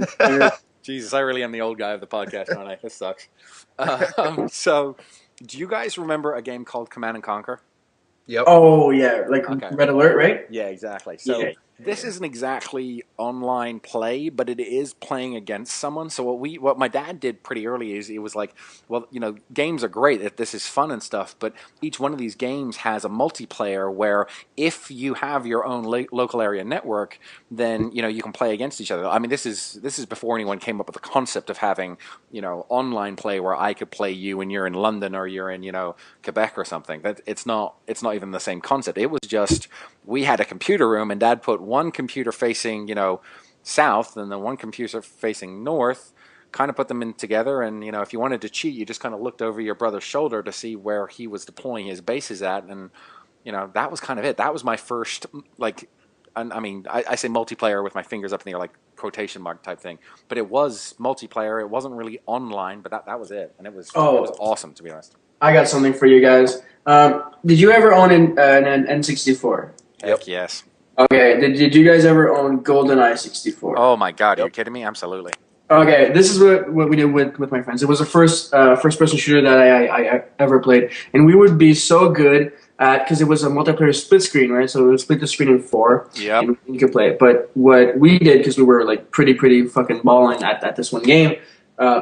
Jesus, I really am the old guy of the podcast, aren't I? This sucks. So, do you guys remember a game called Command and Conquer? Yep. Oh yeah, like Red Alert, right? Yeah, exactly. So this isn't exactly online play, but it is playing against someone. So what my dad did pretty early is it was like, well, games are great. This is fun and stuff, but each one of these games has a multiplayer where if you have your own local area network, then you can play against each other. I mean, this is before anyone came up with the concept of having online play where I could play you and you're in London or you're in Quebec or something. That it's not even the same concept. It was just we had a computer room and Dad put one computer facing south and then one computer facing north, kind of put them in together, and if you wanted to cheat, you just kind of looked over your brother's shoulder to see where he was deploying his bases at, and that was kind of it. That was my first, like, I mean, I say multiplayer with my fingers up in the air, like quotation mark type thing, but it was multiplayer. It wasn't really online, but that was it, and it was awesome, to be honest. I got something for you guys. Did you ever own an N64? Heck yes. Okay, did you guys ever own GoldenEye 64? Oh my God, are you kidding me? Absolutely. Okay, this is what we did with my friends. It was the first person shooter that I ever played, and we would be so good at, because it was a multiplayer split screen, right? So it would split the screen in 4, and you could play it. But what we did, because we were like pretty fucking balling at this one game,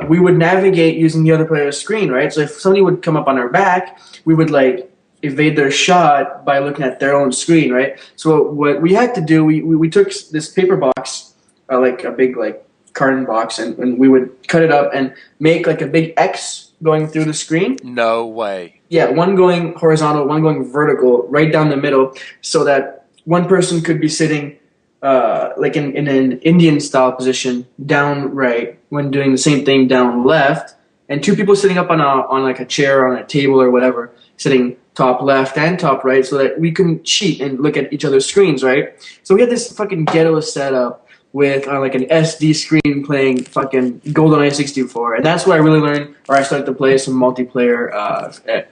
we would navigate using the other player's screen, right? So if somebody would come up on our back, we would like evade their shot by looking at their own screen, right? So what we had to do, we took this paper box, like a big like carton box, and we would cut it up and make like a big X going through the screen. No way. Yeah, one going horizontal, one going vertical, right down the middle, so that one person could be sitting like in an Indian style position down right when doing the same thing down left, and 2 people sitting up on like a chair or on a table or whatever, sitting top left and top right, so that we couldn't cheat and look at each other's screens, right? So we had this fucking ghetto setup with like an SD screen playing fucking GoldenEye 64, and that's where I really learned, or I started to play some multiplayer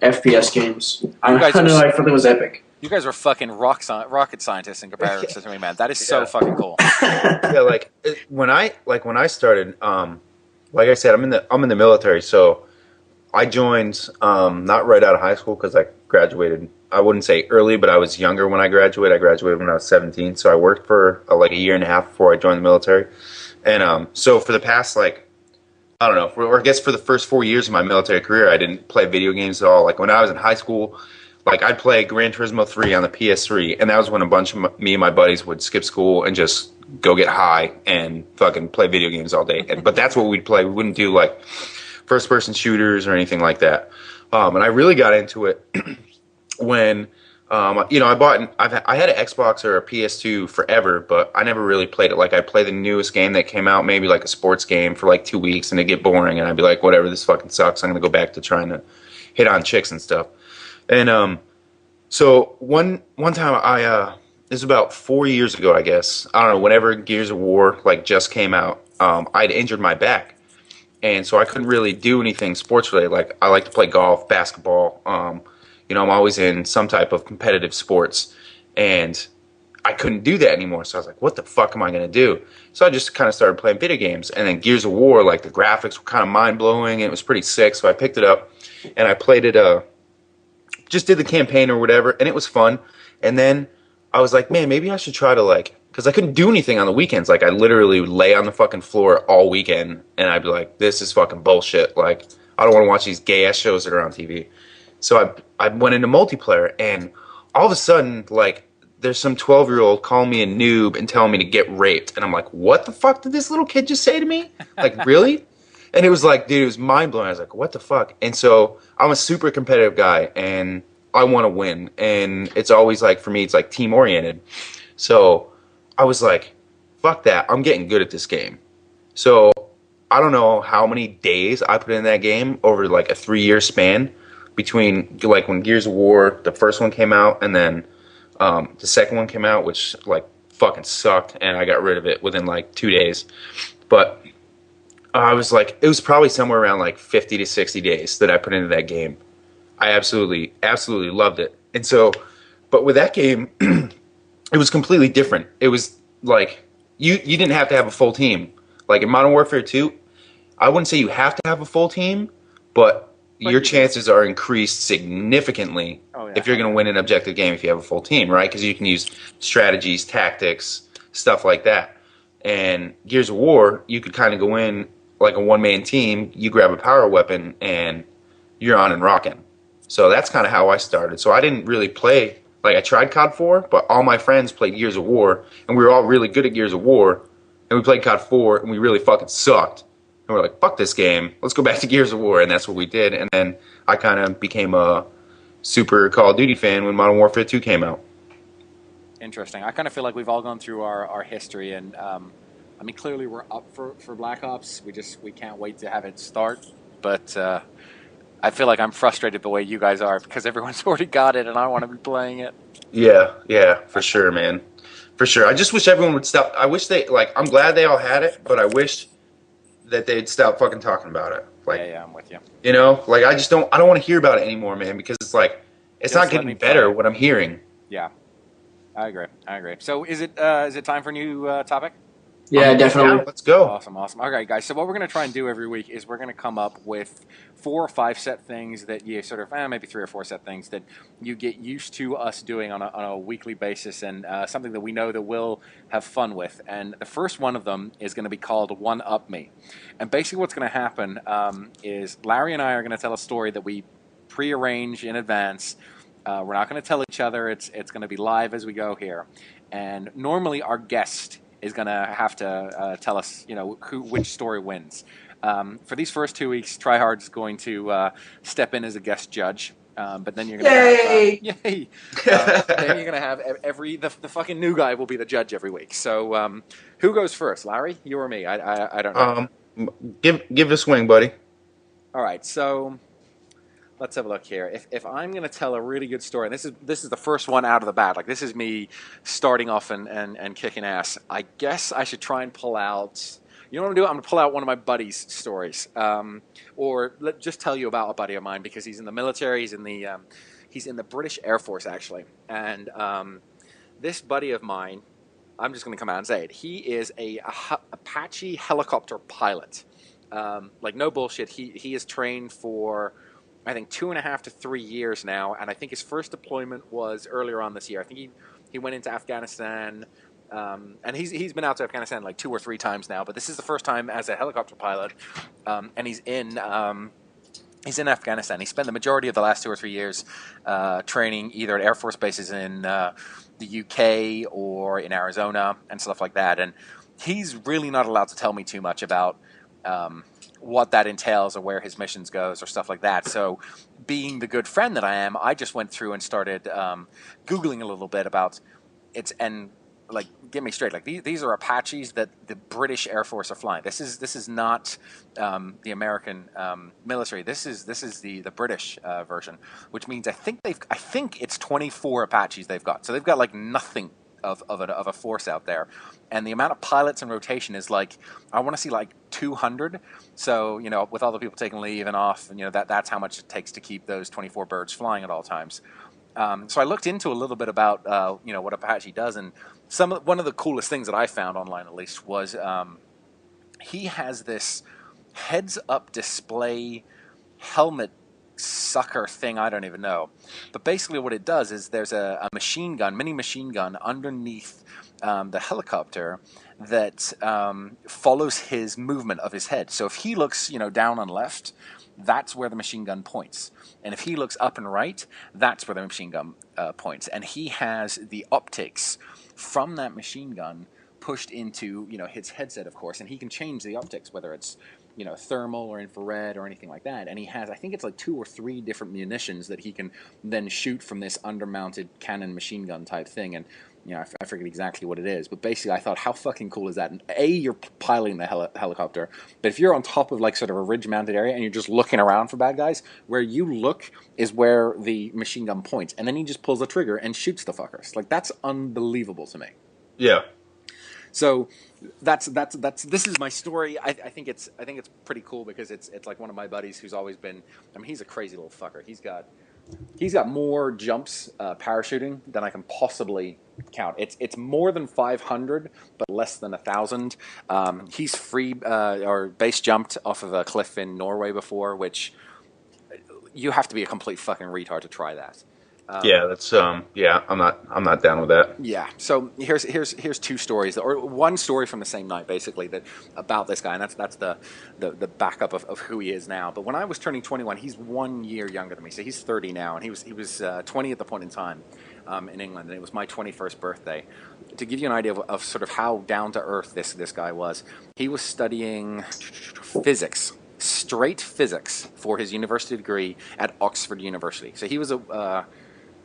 FPS games. I don't know, I thought it was epic. You guys were fucking rocket scientists in comparison to me, man. That is so fucking cool. Yeah, like when I started, like I said, I'm in the military, so I joined not right out of high school because I graduated. I wouldn't say early, but I was younger when I graduated. I graduated when I was 17, so I worked for like a year and a half before I joined the military. And so for the past like I don't know, or I guess for the first 4 years of my military career, I didn't play video games at all. Like when I was in high school, like I'd play Gran Turismo 3 on the PS3, and that was when a bunch of me and my buddies would skip school and just go get high and fucking play video games all day. But that's what we'd play. We wouldn't do like first-person shooters or anything like that. And I really got into it when, I had an Xbox or a PS2 forever, but I never really played it. Like I'd play the newest game that came out, maybe like a sports game for like 2 weeks, and it'd get boring, and I'd be like, whatever, this fucking sucks. I'm gonna go back to trying to hit on chicks and stuff. And so one time this was about 4 years ago, I guess. I don't know, whenever Gears of War like just came out, I'd injured my back. And so I couldn't really do anything sports related. Like I like to play golf, basketball. I'm always in some type of competitive sports, and I couldn't do that anymore. So I was like, what the fuck am I going to do? So I just kind of started playing video games. And then Gears of War, like the graphics were kind of mind blowing, and it was pretty sick. So I picked it up and I played it, just did the campaign or whatever, and it was fun. And then I was like, man, maybe I should try to like, because I couldn't do anything on the weekends. Like I literally would lay on the fucking floor all weekend, and I'd be like, this is fucking bullshit. Like I don't want to watch these gay ass shows that are on TV. So I went into multiplayer, and all of a sudden, like, there's some 12-year-old calling me a noob and telling me to get raped. And I'm like, what the fuck did this little kid just say to me? Like, really? And it was like, dude, it was mind-blowing. I was like, what the fuck? And so I'm a super competitive guy, and I want to win. And it's always like, for me, it's like team-oriented. So I was like, fuck that. I'm getting good at this game. So I don't know how many days I put in that game over like a 3-year span, between like when Gears of War, the first one came out, and then the second one came out, which like fucking sucked, and I got rid of it within like 2 days. But I was like, it was probably somewhere around like 50 to 60 days that I put into that game. I absolutely loved it. And so, but with that game, it was completely different. It was like you didn't have to have a full team. Like in Modern Warfare 2, I wouldn't say you have to have a full team, but your chances are increased significantly if you're going to win an objective game if you have a full team, right? Because you can use strategies, tactics, stuff like that. And Gears of War, you could kind of go in like a one-man team, you grab a power weapon, and you're on and rocking. So that's kind of how I started. So I didn't really play, like I tried COD 4, but all my friends played Gears of War, and we were all really good at Gears of War, and we played COD 4, and we really fucking sucked. And we're like, fuck this game. Let's go back to Gears of War. And that's what we did. And then I kind of became a super Call of Duty fan when Modern Warfare 2 came out. Interesting. I kind of feel like we've all gone through our history. And, I mean, clearly we're up for Black Ops. We can't wait to have it start. But I feel like I'm frustrated the way you guys are because everyone's already got it and I want to be playing it. Yeah, for sure, man. For sure. I just wish everyone would stop. I wish they, like, I'm glad they all had it, but I wish that they'd stop fucking talking about it. Like, yeah, I'm with you. You know, like I don't want to hear about it anymore, man, because it's like it's Just not getting better what I'm hearing. Yeah, I agree. So is it time for a new topic? Yeah, definitely. Yeah, let's go. Awesome. All right, guys. So what we're going to try and do every week is we're going to come up with 4 or 5 set things that you sort of, maybe 3 or 4 set things that you get used to us doing on a weekly basis, and something that we know that we'll have fun with. And the first one of them is going to be called One Up Me. And basically what's going to happen is Larry and I are going to tell a story that we pre-arrange in advance. We're not going to tell each other. It's going to be live as we go here. And normally our guest is going to have to tell us, which story wins. For these first 2 weeks, Tryhard's going to step in as a guest judge. But then you're going to then you're going to have the fucking new guy will be the judge every week. So who goes first, Larry? You or me? I don't know. Give a swing, buddy. All right. So let's have a look here. If I'm going to tell a really good story, and this is the first one out of the bat, like this is me starting off and kicking ass. I guess I should try and pull out. You know what I'm gonna do? I'm gonna pull out one of my buddies' stories, just tell you about a buddy of mine because he's in the military. He's in the British Air Force actually, and this buddy of mine, I'm just going to come out and say it. He is a Apache helicopter pilot. Like no bullshit. He is trained for I think 2.5 to 3 years now, and I think his first deployment was earlier on this year. I think he went into Afghanistan, and he's been out to Afghanistan like 2 or 3 times now. But this is the first time as a helicopter pilot, and he's in. He's in Afghanistan. He spent the majority of the last 2 or 3 years training either at Air Force bases in the UK or in Arizona and stuff like that. And he's really not allowed to tell me too much about what that entails or where his missions goes or stuff like that. So being the good friend that I am, I just went through and started Googling a little bit about it and like get me straight, like these are Apaches that the British Air Force are flying. This is not the American military. This is the British version, which means I think it's 24 Apaches they've got. So they've got like nothing of a force out there, and the amount of pilots in rotation is like I want to see like 200. So with all the people taking leave and off, and that's how much it takes to keep those 24 birds flying at all times. So I looked into a little bit about what Apache does, and one of the coolest things that I found online, at least, was he has this heads-up display helmet sucker thing. I don't even know, but basically what it does is there's a mini machine gun underneath the helicopter that follows his movement of his head. So if he looks down and left, that's where the machine gun points. And if he looks up and right, that's where the machine gun points. And he has the optics from that machine gun pushed into his headset, of course, and he can change the optics, whether it's thermal or infrared or anything like that. And he has, I think it's like 2 or 3 different munitions that he can then shoot from this undermounted cannon machine gun type thing. And I forget exactly what it is, but basically I thought, how fucking cool is that? And you're piloting the helicopter, but if you're on top of like sort of a ridge-mounted area and you're just looking around for bad guys, where you look is where the machine gun points, and then he just pulls the trigger and shoots the fuckers. Like that's unbelievable to me. Yeah. So that's this is my story. I think it's pretty cool because it's like one of my buddies who's always been. I mean, he's a crazy little fucker. He's got more jumps parachuting than I can possibly count. It's more than 500, but less than 1,000. He's or base jumped off of a cliff in Norway before, which you have to be a complete fucking retard to try that. That's I'm not down with that. Yeah. So here's 2 stories, or one story from the same night, basically, that about this guy, and that's the backup of who he is now. But when I was turning 21, he's 1 year younger than me, so he's 30 now, and he was 20 at the point in time in England, and it was my 21st birthday. To give you an idea of sort of how down to earth this guy was, he was studying physics. Straight physics for his university degree at Oxford University. So he was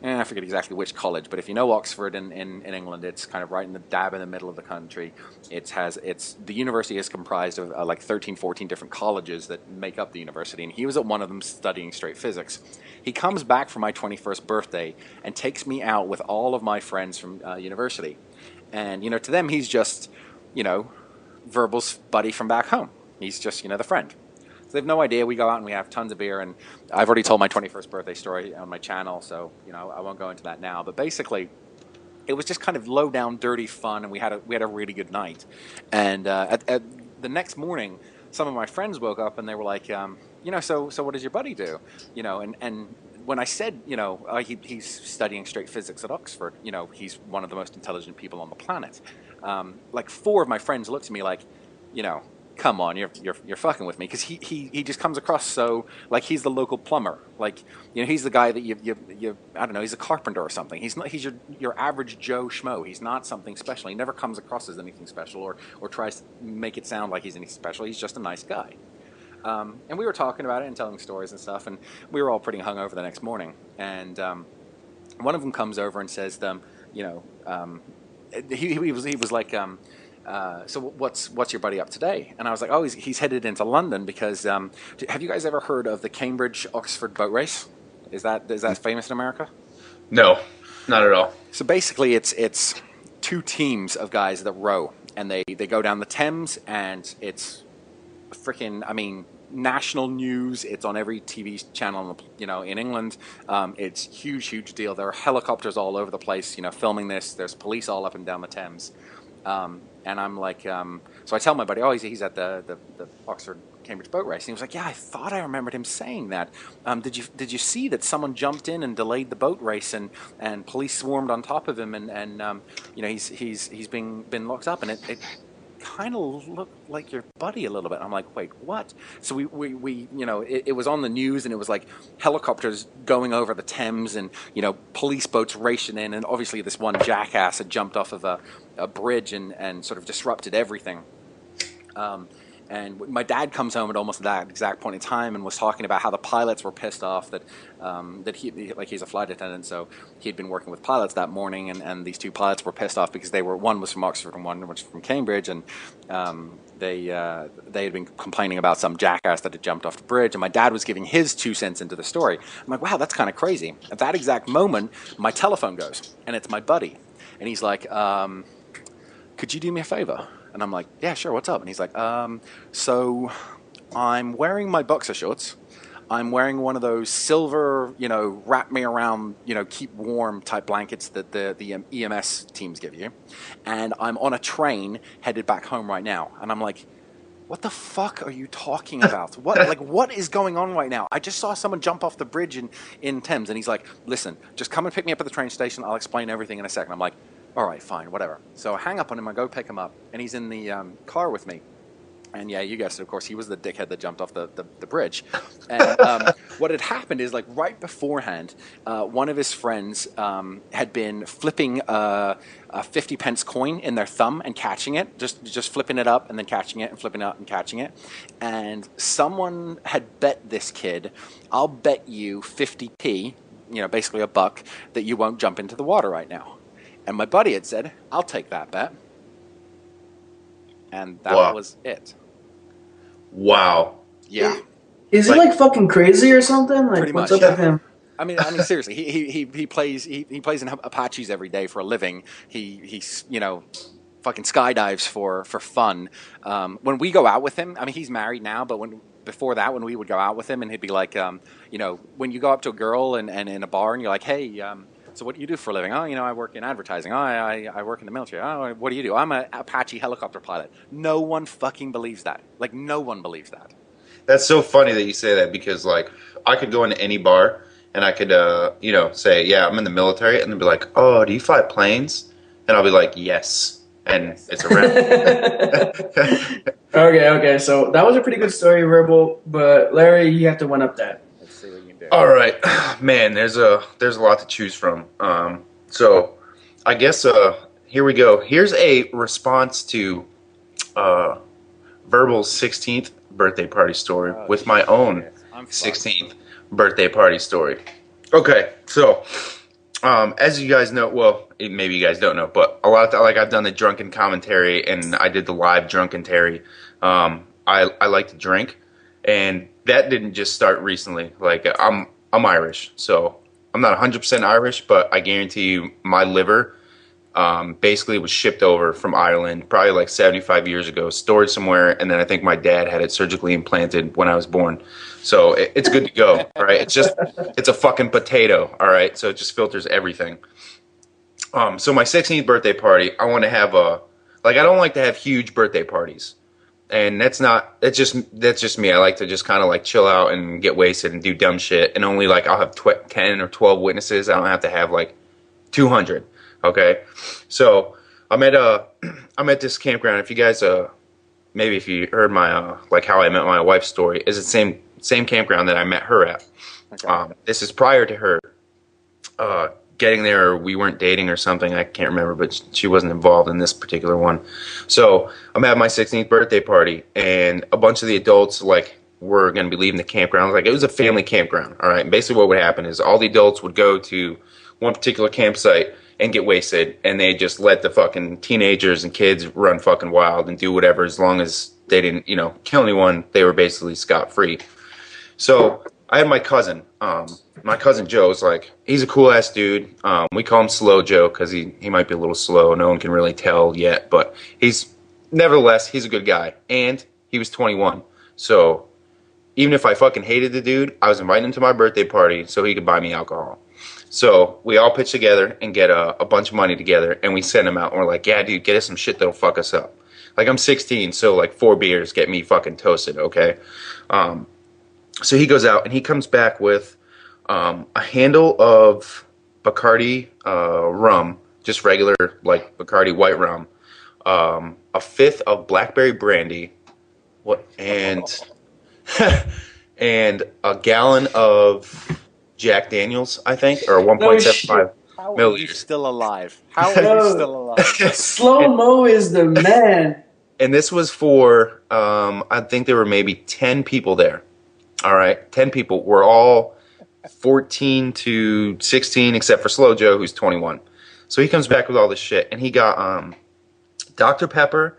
I forget exactly which college, but if you know Oxford in England, it's kind of right in the dab in the middle of the country. The university is comprised of like 13, 14 different colleges that make up the university, and he was at one of them studying straight physics. He comes back for my 21st birthday and takes me out with all of my friends from university. And, to them, he's just, Verbal's buddy from back home. He's just, the friend. So they have no idea. We go out and we have tons of beer, and I've already told my 21st birthday story on my channel, so I won't go into that now. But basically, it was just kind of low down, dirty fun, and we had a really good night. And at the next morning, some of my friends woke up and they were like, so what does your buddy do? And when I said, he's studying straight physics at Oxford, he's one of the most intelligent people on the planet. Like 4 of my friends looked at me like, come on, you're fucking with me, because he just comes across so like he's the local plumber, like he's the guy that you I don't know, he's a carpenter or something. He's your average Joe Schmo. He's not something special. He never comes across as anything special or tries to make it sound like he's anything special. He's just a nice guy. And we were talking about it and telling stories and stuff, and we were all pretty hungover the next morning. And one of them comes over and says, he was like. So what's your buddy up today? And I was like, oh, he's headed into London because have you guys ever heard of the Cambridge Oxford boat race? Is that famous in America? No, not at all. So basically, it's two teams of guys that row, and they go down the Thames, and it's freaking, I mean, national news. It's on every TV channel, in England. It's huge deal. There are helicopters all over the place, filming this. There's police all up and down the Thames. And I'm like, so I tell my buddy, oh, he's at the Oxford Cambridge boat race. And he was like, yeah, I thought I remembered him saying that. Did you see that someone jumped in and delayed the boat race and police swarmed on top of him and he's been locked up, and it kind of looked like your buddy a little bit. I'm like, wait, what? So we it was on the news, and it was like helicopters going over the Thames, and police boats racing in, and obviously this one jackass had jumped off of a bridge and sort of disrupted everything. And my dad comes home at almost that exact point in time and was talking about how the pilots were pissed off that he's a flight attendant, so he'd been working with pilots that morning, and these two pilots were pissed off because one was from Oxford and one was from Cambridge, and they had been complaining about some jackass that had jumped off the bridge, and my dad was giving his 2 cents into the story. I'm like, wow, that's kind of crazy. At that exact moment, my telephone goes, and it's my buddy, and he's like, could you do me a favor? And I'm like, yeah, sure, what's up? And he's like, so I'm wearing my boxer shorts. I'm wearing one of those silver, wrap me around, keep warm type blankets that the EMS teams give you. And I'm on a train headed back home right now. And I'm like, what the fuck are you talking about? What is going on right now? I just saw someone jump off the bridge in Thames. And he's like, listen, just come and pick me up at the train station. I'll explain everything in a second. I'm like, all right, fine, whatever. So I hang up on him, I go pick him up, and he's in the car with me. And yeah, you guessed it, of course, he was the dickhead that jumped off the bridge. And what had happened is, like, right beforehand, one of his friends had been flipping a 50 pence coin in their thumb and catching it, just flipping it up and then catching it and flipping it up and catching it. And someone had bet this kid, I'll bet you 50p, basically a buck, that you won't jump into the water right now. And my buddy had said, I'll take that bet. And that was it. Wow. Yeah. Is he like fucking crazy or something? Like, pretty what's much, up with him? I mean, seriously, he plays in Apaches every day for a living. He's fucking skydives for fun. When we go out with him, I mean, he's married now, but before that, when we would go out with him, and he'd be like, when you go up to a girl and in a bar and you're like, hey, so what do you do for a living? Oh, I work in advertising. Oh, I work in the military. Oh, what do you do? I'm an Apache helicopter pilot. No one fucking believes that. Like, no one believes that. That's so funny that you say that, because like I could go into any bar and I could say, yeah, I'm in the military, and they'd be like, oh, do you fly planes? And I'll be like, yes, and it's a wrap. Okay. So that was a pretty good story, Verbal. But Larry, you have to one up that. Let's see what you can do. All right, man. There's a lot to choose from. So I guess here we go. Here's a response to Verbal's 16th birthday party story with my own 16th birthday party story. Okay, so as you guys know, well, maybe you guys don't know, but a lot of I've done the drunken commentary, and I did the live drunken terry. I like to drink, and that didn't just start recently. Like I'm Irish, so I'm not 100% Irish, but I guarantee you my liver basically was shipped over from Ireland probably like 75 years ago, stored somewhere, and then I think my dad had it surgically implanted when I was born. So it's good to go, all right? It's a fucking potato, all right? So it just filters everything. So my 16th birthday party, I want to have I don't like to have huge birthday parties. And that's just me. I like to just kind of like chill out and get wasted and do dumb shit. And only like I'll have 10 or 12 witnesses. I don't have to have like 200. Okay, so I'm at this campground. If you guys maybe if you heard my like how I met my wife's story, is the same campground that I met her at. Okay. This is prior to her getting there, or we weren't dating or something. I can't remember, but she wasn't involved in this particular one. So I'm at my 16th birthday party, and a bunch of the adults were going to be leaving the campground. It was a family campground. All right, and basically what would happen is all the adults would go to one particular campsite, and get wasted, and they just let the fucking teenagers and kids run fucking wild and do whatever as long as they didn't, kill anyone. They were basically scot-free. So I had my cousin. My cousin Joe's like, he's a cool ass dude. We call him Slow Joe because he might be a little slow. No one can really tell yet, but nevertheless, he's a good guy. And he was 21. So even if I fucking hated the dude, I was inviting him to my birthday party so he could buy me alcohol. So we all pitch together and get a bunch of money together, and we send him out. And we're like, yeah, dude, get us some shit that'll fuck us up. Like, I'm 16, so like 4 beers get me fucking toasted, okay? So he goes out and he comes back with a handle of Bacardi rum, just regular like Bacardi white rum, a fifth of blackberry brandy, and and a gallon of Jack Daniels, I think, or 1.75 How are you milliliters. still alive? How are you still alive? Slow-mo is the man. And this was for, I think there were maybe 10 people there. All right, 10 people. We're all 14 to 16, except for Slow Joe, who's 21. So he comes back with all this shit, and he got Dr. Pepper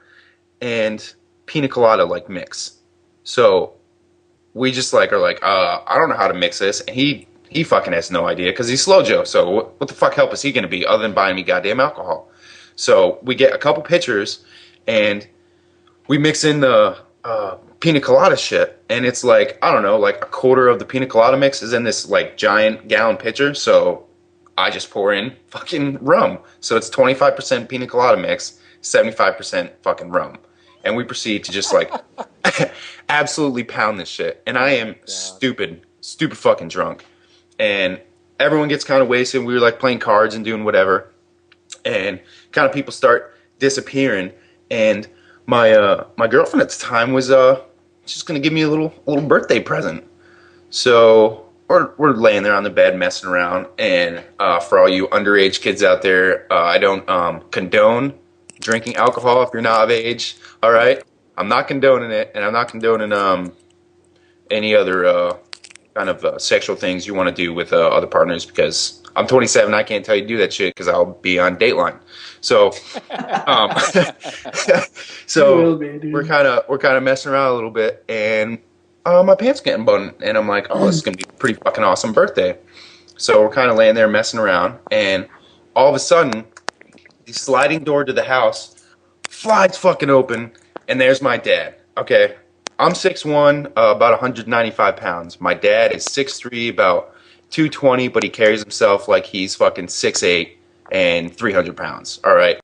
and pina colada like mix. So we just like are like, I don't know how to mix this, and he fucking has no idea because he's Slow Joe. So what the fuck help is he gonna be other than buying me goddamn alcohol? So we get a couple pitchers, and we mix in the pina colada shit, and it's like, I don't know, like a quarter of the pina colada mix is in this like giant gallon pitcher. So I just pour in fucking rum. So it's 25% pina colada mix, 75% fucking rum. And we proceed to just like absolutely pound this shit. And I am stupid fucking drunk. And everyone gets kind of wasted. We were like playing cards and doing whatever. And kind of people start disappearing. And my girlfriend at the time was just gonna give me a little birthday present. So we're laying there on the bed messing around. And for all you underage kids out there, I don't condone drinking alcohol if you're not of age. All right, I'm not condoning it, and I'm not condoning any other kind of sexual things you want to do with other partners, because I'm 27. I can't tell you to do that shit because I'll be on Dateline. So, we're kind of messing around a little bit, and my pants getting buttoned, and I'm like, oh, this is gonna be a pretty fucking awesome birthday. So we're kind of laying there messing around, and all of a sudden, the sliding door to the house flies fucking open, and there's my dad. Okay, I'm 6'1", about 195 pounds. My dad is 6'3", about 220, but he carries himself like he's fucking 6'8" and 300 pounds. All right,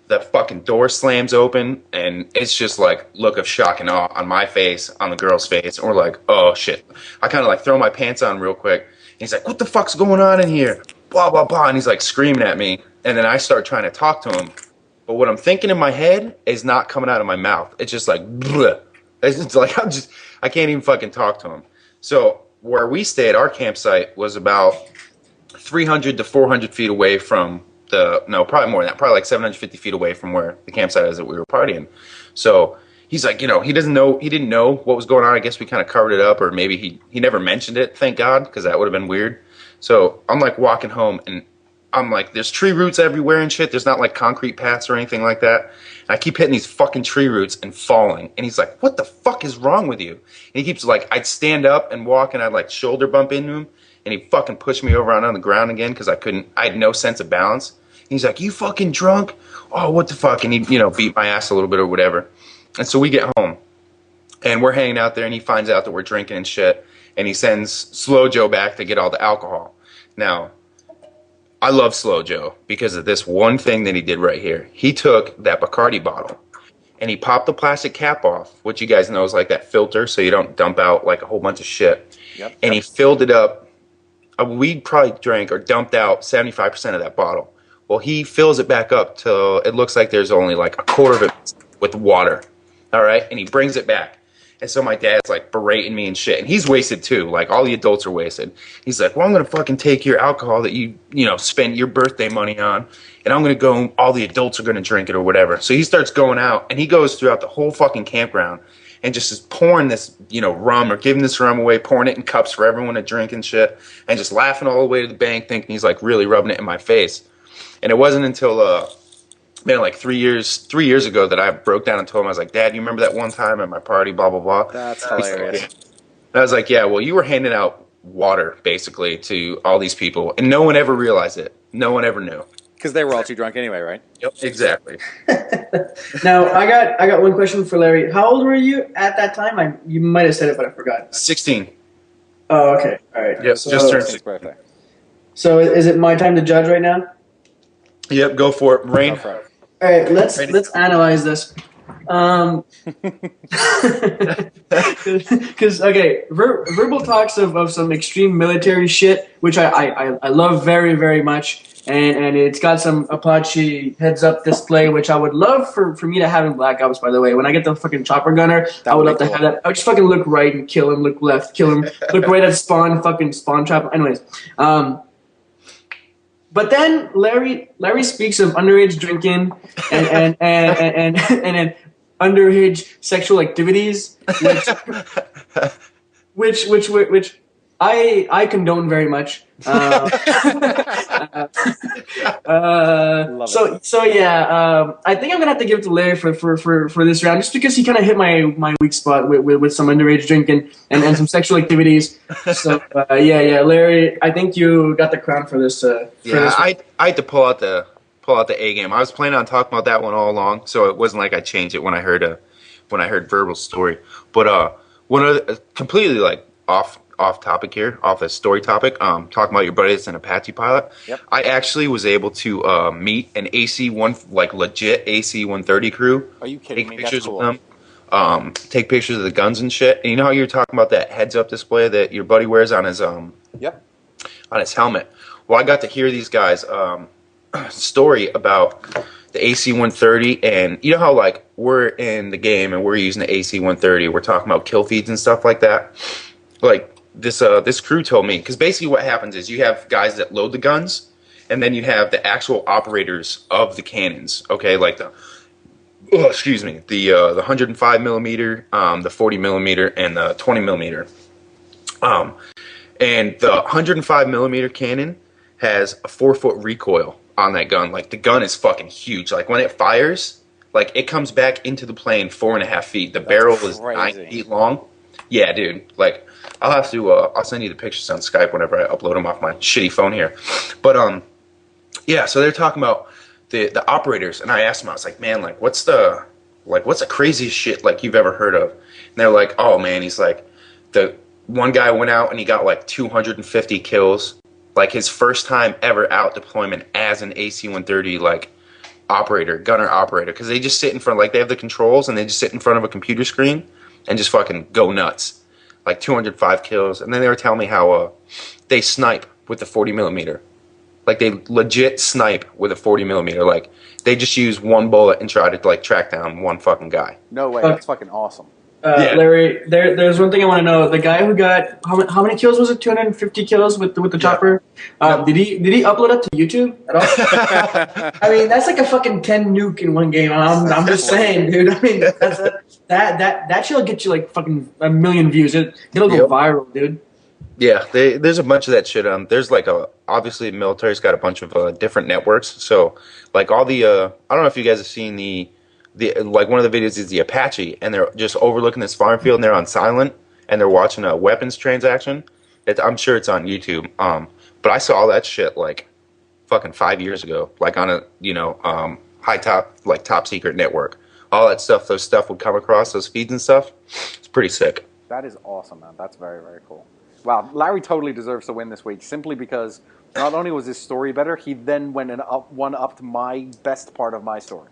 the fucking door slams open, and it's just like look of shock and awe on my face, on the girl's face, and we're like, oh shit. I kind of like throw my pants on real quick, and he's like, what the fuck's going on in here? Blah blah blah, and he's like screaming at me, and then I start trying to talk to him. But what I'm thinking in my head is not coming out of my mouth. It's just like, bleh. It's like I can't even fucking talk to him. So where we stayed, our campsite was about 300 to 400 feet away from probably more than that, probably like 750 feet away from where the campsite is that we were partying. So he's like, he didn't know what was going on. I guess we kind of covered it up, or maybe he never mentioned it, thank God, because that would have been weird. So I'm like walking home, and I'm like, there's tree roots everywhere and shit. There's not like concrete paths or anything like that. And I keep hitting these fucking tree roots and falling. And he's like, what the fuck is wrong with you? And he keeps like, I'd stand up and walk, and I'd like shoulder bump into him, and he'd fucking push me over on the ground again because I had no sense of balance. And he's like, you fucking drunk? Oh, what the fuck? And he'd, beat my ass a little bit or whatever. And so we get home, and we're hanging out there, and he finds out that we're drinking and shit. And he sends Slow Joe back to get all the alcohol. Now, I love Slow Joe because of this one thing that he did right here. He took that Bacardi bottle, and he popped the plastic cap off, which you guys know is like that filter so you don't dump out like a whole bunch of shit. Yep. And he filled it up. We probably drank or dumped out 75% of that bottle. Well, he fills it back up till it looks like there's only like a quarter of it with water. All right? And he brings it back. And so my dad's like berating me and shit. And he's wasted too. Like all the adults are wasted. He's like, well, I'm going to fucking take your alcohol that you spend your birthday money on. And I'm going to go, all the adults are going to drink it or whatever. So he starts going out, and he goes throughout the whole fucking campground and just is pouring this, rum, or giving this rum away, pouring it in cups for everyone to drink and shit. And just laughing all the way to the bank, thinking he's like really rubbing it in my face. And it wasn't until man, like 3 years ago that I broke down and told him, I was like, Dad, you remember that one time at my party, blah blah blah. That's He's like, hilarious. "Yeah." And I was like, yeah, well, you were handing out water basically to all these people, and no one ever realized it. No one ever knew. Because they were all too drunk anyway, right? Yep, exactly. Now I got one question for Larry. How old were you at that time? You might have said it, but I forgot. 16. Oh, okay, all right. Yep, So, just turned His 16. birthday. So is it my time to judge right now? Yep, go for it, Rain. Go for it. All right, let's analyze this. Because okay, verbal talks of some extreme military shit, which I love very very much, and it's got some Apache heads up display, which I would love for me to have in Black Ops. By the way, when I get the fucking chopper gunner, I would love to have that. I would just fucking look right and kill him, look left, kill him, look right at fucking spawn trap. Anyways, but then Larry speaks of underage drinking and underage sexual activities, which I condone very much. So yeah, I think I'm gonna have to give it to Larry for this round, just because he kind of hit my weak spot with some underage drinking and some sexual activities. So yeah, Larry, I think you got the crown for this. I had to pull out the A game. I was planning on talking about that one all along, so it wasn't like I changed it when I heard Verbal's story. But one other completely like off topic here, off a story topic. Talking about your buddy that's an Apache pilot. Yep. I actually was able to meet an legit AC-130 crew. Are you kidding me? Take pictures That's cool. of them. Take pictures of the guns and shit. And you know how you were talking about that heads-up display that your buddy wears on his Yep. on his helmet? Well, I got to hear these guys' story about the AC-130, and you know how like we're in the game and we're using the AC-130, we're talking about kill feeds and stuff like that. Like this crew told me, because basically what happens is you have guys that load the guns, and then you have the actual operators of the cannons. Okay, like the 105 millimeter, the 40 millimeter, and the 20 millimeter. And the 105 millimeter cannon has a 4-foot recoil on that gun. Like the gun is fucking huge. Like when it fires, like it comes back into the plane 4.5 feet. The barrel is 9 feet long. Yeah, dude. Like I'll have to. I'll send you the pictures on Skype whenever I upload them off my shitty phone here. But yeah. So they're talking about the operators, and I asked them. I was like, man, like what's the craziest shit like you've ever heard of? And they're like, oh man, he's like, the one guy went out and he got like 250 kills. Like his first time ever out deployment as an AC-130 like gunner operator, because they just sit in front, like they have the controls and they just sit in front of a computer screen and just fucking go nuts. Like 205 kills. And then they were telling me how they snipe with the 40 millimeter. Like they legit snipe with a 40 millimeter. Like they just use one bullet and try to like track down one fucking guy. No way. That's fucking awesome. Yeah. Larry, there's one thing I want to know. The guy who got how many kills was it? 250 kills with the chopper. Did he upload it to YouTube at all? I mean, that's like a fucking 10 nuke in one game. I'm just saying, dude. I mean, that shit'll get you like fucking a million views. It'll go viral, dude. Yeah, there's a bunch of that shit. There's like obviously the military's got a bunch of different networks. So like all the I don't know if you guys have seen the like one of the videos is the Apache, and they're just overlooking this farm field and they're on silent and they're watching a weapons transaction. I'm sure it's on YouTube. But I saw all that shit like fucking 5 years ago, like on a top secret network. All that stuff, those stuff would come across those feeds and stuff. It's pretty sick. That is awesome, man. That's very, very cool. Wow, Larry totally deserves to win this week simply because not only was his story better, he then went and one-upped my best part of my story.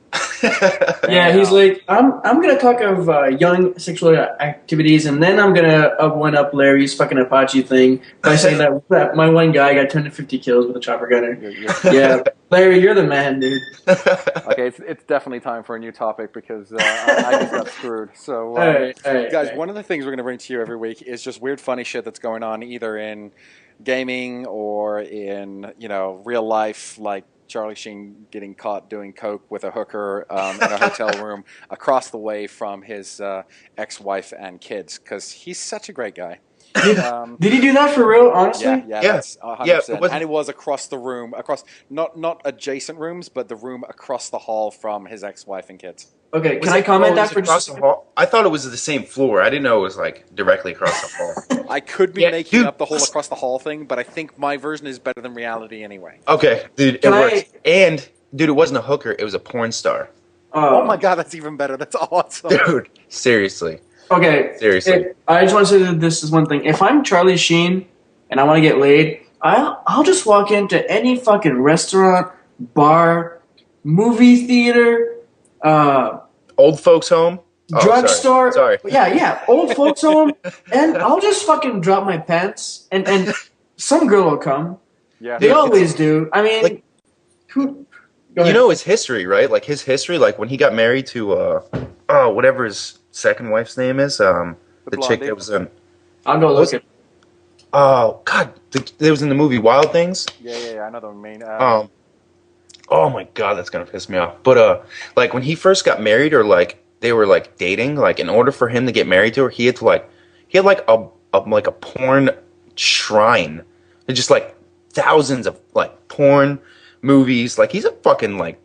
Yeah, he's like, I'm gonna talk of young sexual activities, and then I'm gonna one up Larry's fucking Apache thing by saying that my one guy got 250 kills with a chopper gunner. Yeah, Larry, you're the man, dude. Okay, it's definitely time for a new topic because I just got screwed. So, all right, guys, one of the things we're going to bring to you every week is just weird, funny shit that's going on either in gaming or in real life, like Charlie Sheen getting caught doing coke with a hooker in a hotel room across the way from his ex-wife and kids, because he's such a great guy. Did, did he do that for real? Honestly? Yeah, Yeah, that's a hundred yeah. It percent. And wasn't. it was across the room, across not adjacent rooms, but the room across the hall from his ex-wife and kids. Okay, can Was I it? Oh, comment it that was for just a across the second? hall. I thought it was the same floor. I didn't know it was like directly across the hall. I could be Yeah, making dude. up the whole across the hall thing, but I think my version is better than reality anyway. Okay, dude, it Can works. I? And dude, it wasn't a hooker. It was a porn star. Oh my Oh, god, that's even better. That's awesome. Dude, seriously, okay. seriously. I just want to say that this is one thing. If I'm Charlie Sheen and I want to get laid, I'll just walk into any fucking restaurant, bar, movie theater, uh, Old folks home. Oh, drugstore. sorry. Yeah, old folks home, and I'll just fucking drop my pants, and some girl will come. Yeah. They Dude, always do. I mean, like- who? Go You ahead. know his history, right? Like his history, like when he got married to oh, whatever his second wife's name is, the chick blondie. that was in I'll go was look it? it. Oh God, that was in the movie Wild Things. Yeah. I know what I mean. Oh my God, that's gonna piss me off. But like when he first got married, or like they were like dating, like in order for him to get married to her, he had like a porn shrine. It's just like thousands of like porn movies. Like he's a fucking like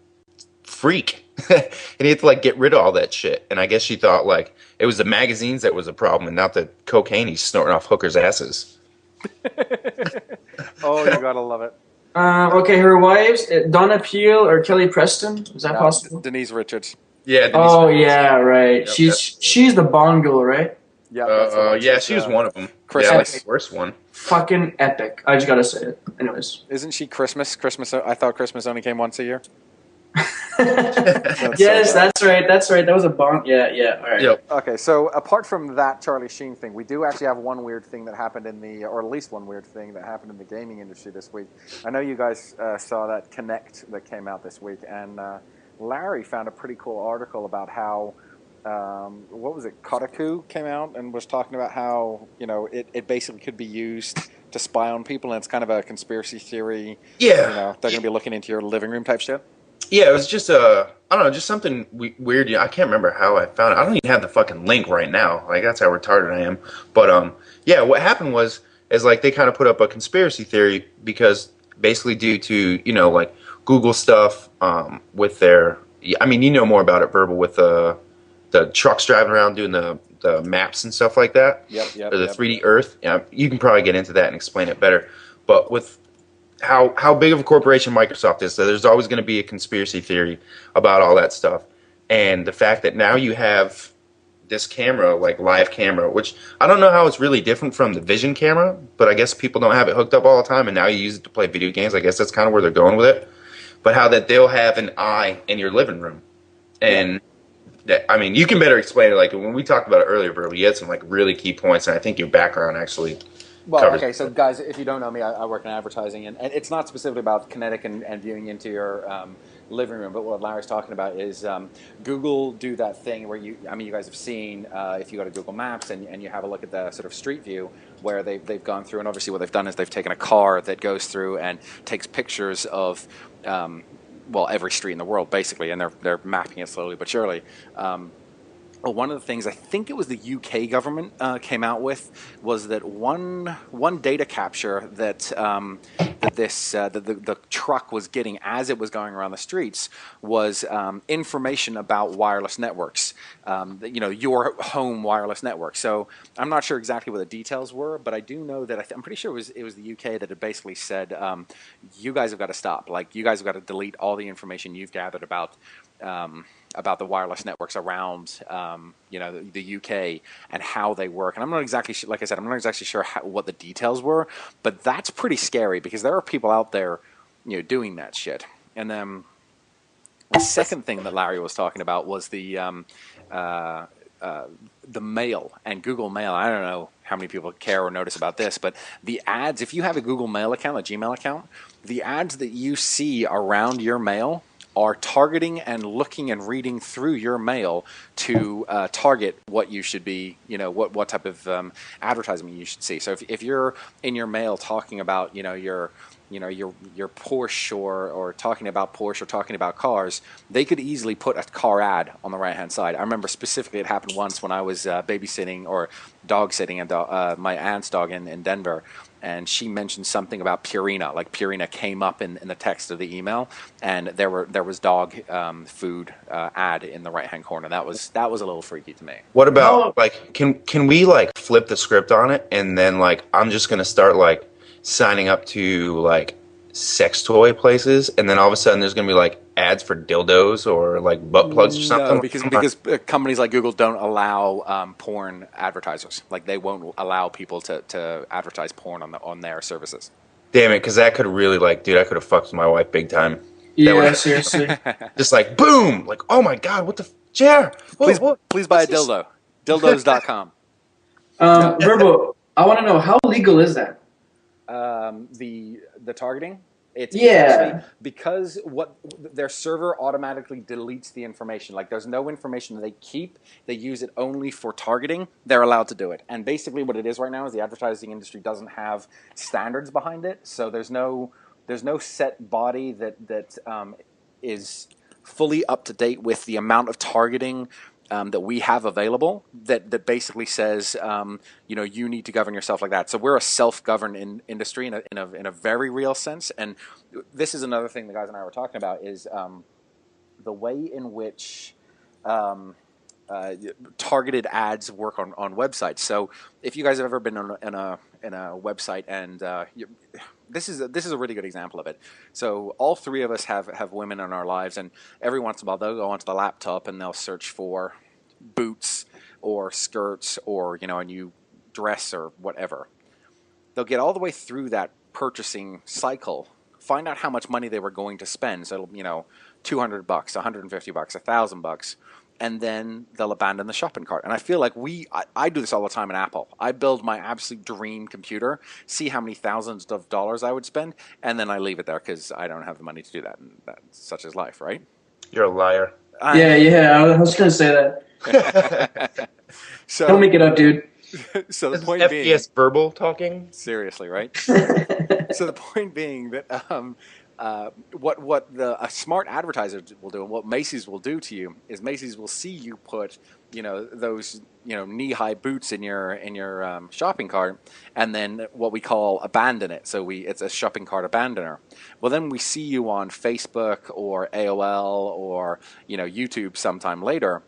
freak. And he had to like get rid of all that shit. And I guess she thought like it was the magazines that was a problem and not the cocaine he's snorting off hookers' asses. Oh, you gotta love it. Okay, her wives, Donna Peel or Kelly Preston. Is that possible? Denise Richards. Yeah, Denise Oh Richards. yeah, right. Yep, She's the Bond girl, right? Yeah. That's the one. Yeah, She's, she was one of them. Christmas. Yeah, like the worst one. Fucking epic. I just gotta say it. Anyways. Isn't she Christmas? I thought Christmas only came once a year. Yes, that's right. That's right. That was a Bond. Yeah. All right. Yep. Okay, so apart from that Charlie Sheen thing, we do actually have one weird thing that happened or at least one weird thing that happened in the gaming industry this week. I know you guys saw that Connect that came out this week, and Larry found a pretty cool article about how, what was it, Kotaku came out and was talking about how, it basically could be used to spy on people, and it's kind of a conspiracy theory. Yeah. They're going to be looking into your living room type shit. Yeah, it was just I don't know, just something weird. I can't remember how I found it. I don't even have the fucking link right now. Like that's how retarded I am. But yeah, what happened is like they kind of put up a conspiracy theory because basically due to like Google stuff with their. I mean, you know more about it, Verbal, with the trucks driving around doing the maps and stuff like that. Yep. Or the 3D Earth. Yeah, you can probably get into that and explain it better. But with how big of a corporation Microsoft is, so there's always going to be a conspiracy theory about all that stuff. And the fact that now you have this camera, like live camera, which I don't know how it's really different from the Vision camera, but I guess people don't have it hooked up all the time, and now you use it to play video games. I guess that's kind of where they're going with it. But how that they'll have an eye in your living room. And I mean, you can better explain it. Like when we talked about it earlier, bro, you had some like really key points, and I think your background actually. Well, covers okay, so guys, if you don't know me, I work in advertising, and it's not specifically about kinetic and viewing into your living room, but what Larry's talking about is Google do that thing where you guys have seen, if you go to Google Maps and you have a look at the sort of street view, where they've gone through, and obviously what they've done is they've taken a car that goes through and takes pictures of, every street in the world, basically, and they're mapping it slowly but surely. Well, one of the things I think it was the UK government came out with was that one data capture that the truck was getting as it was going around the streets was information about wireless networks, your home wireless network. So I'm not sure exactly what the details were, but I do know that I'm pretty sure it was the UK that had basically said, you guys have got to stop. Like you guys have got to delete all the information you've gathered about the wireless networks around, the UK and how they work. And I'm not exactly sure, like I said, I'm not exactly sure what the details were, but that's pretty scary because there are people out there, doing that shit. And then the second thing that Larry was talking about was the mail and Google Mail. I don't know how many people care or notice about this, but the ads, if you have a Google Mail account, a Gmail account, the ads that you see around your mail are targeting and looking and reading through your mail to target what you should be, what type of advertisement you should see. So if you're in your mail talking about, your your Porsche or talking about Porsche or talking about cars, they could easily put a car ad on the right hand side. I remember specifically it happened once when I was babysitting or dog sitting and my aunt's dog in Denver, and she mentioned something about Purina. Like Purina came up in the text of the email, and there was dog food ad in the right hand corner. That was a little freaky to me. What about How like can we like flip the script on it and then like I'm just gonna start like signing up to like sex toy places and then all of a sudden there's gonna be like ads for dildos or like butt plugs or No, something? because Come on. companies like Google don't allow porn advertisers. Like they won't allow people to advertise porn on their services. Damn it, because that could really like, dude, I could have fucked with my wife big time. That would yeah, have seriously. just like boom, like oh my god, what the chair? Please buy a What's this? dildo. Dildos.com. No, Verbo, I want to know how legal is that? the targeting. It's actually Yeah. because what their server automatically deletes the information. Like there's no information that they keep. They use it only for targeting. They're allowed to do it. And basically, what it is right now is the advertising industry doesn't have standards behind it. So there's no set body that is fully up to date with the amount of targeting that we have available that basically says you need to govern yourself like that. So we're a self-governed industry in a very real sense. And this is another thing the guys and I were talking about is the way in which targeted ads work on websites. So if you guys have ever been in a website and this is a really good example of it. So all three of us have women in our lives, and every once in a while they'll go onto the laptop and they'll search for boots or skirts or a new dress or whatever. They'll get all the way through that purchasing cycle, find out how much money they were going to spend. So it'll $200, $150, $1,000, and then they'll abandon the shopping cart. And I feel like I do this all the time in Apple. I build my absolute dream computer, see how many thousands of dollars I would spend, and then I leave it there because I don't have the money to do that. And that's such is life, right? You're a liar. Yeah. I was going to say that. So Don't make it up, dude. so the This is point being, FPS verbal talking. seriously, right? So the point being that what a smart advertiser will do, and what Macy's will do to you is Macy's will see you put those knee-high boots in your shopping cart, and then what we call abandon it. So it's a shopping cart abandoner. Well, then we see you on Facebook or AOL or YouTube sometime later,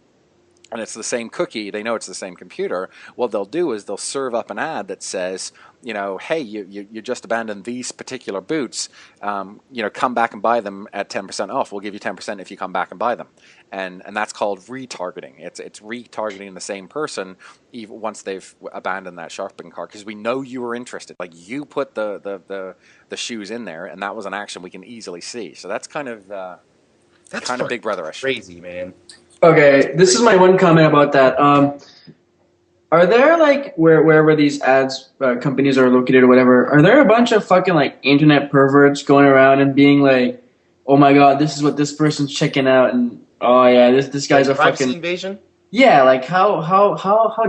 and it's the same cookie. They know it's the same computer. What they'll do is they'll serve up an ad that says, hey, you just abandoned these particular boots. Come back and buy them at 10% off. We'll give you 10% if you come back and buy them. And that's called retargeting. It's retargeting the same person even once they've abandoned that shopping cart, because we know you were interested. Like you put the shoes in there, and that was an action we can easily see. So that's kind of That's kind of fucking Big Brother-ish. crazy, man. Okay, this is my one comment about that. Are there like wherever these ads companies are located or whatever? Are there a bunch of fucking like internet perverts going around and being like, "Oh my god, this is what this person's checking out," and "Oh yeah, this guy's a Privacy fucking invasion. yeah." Like how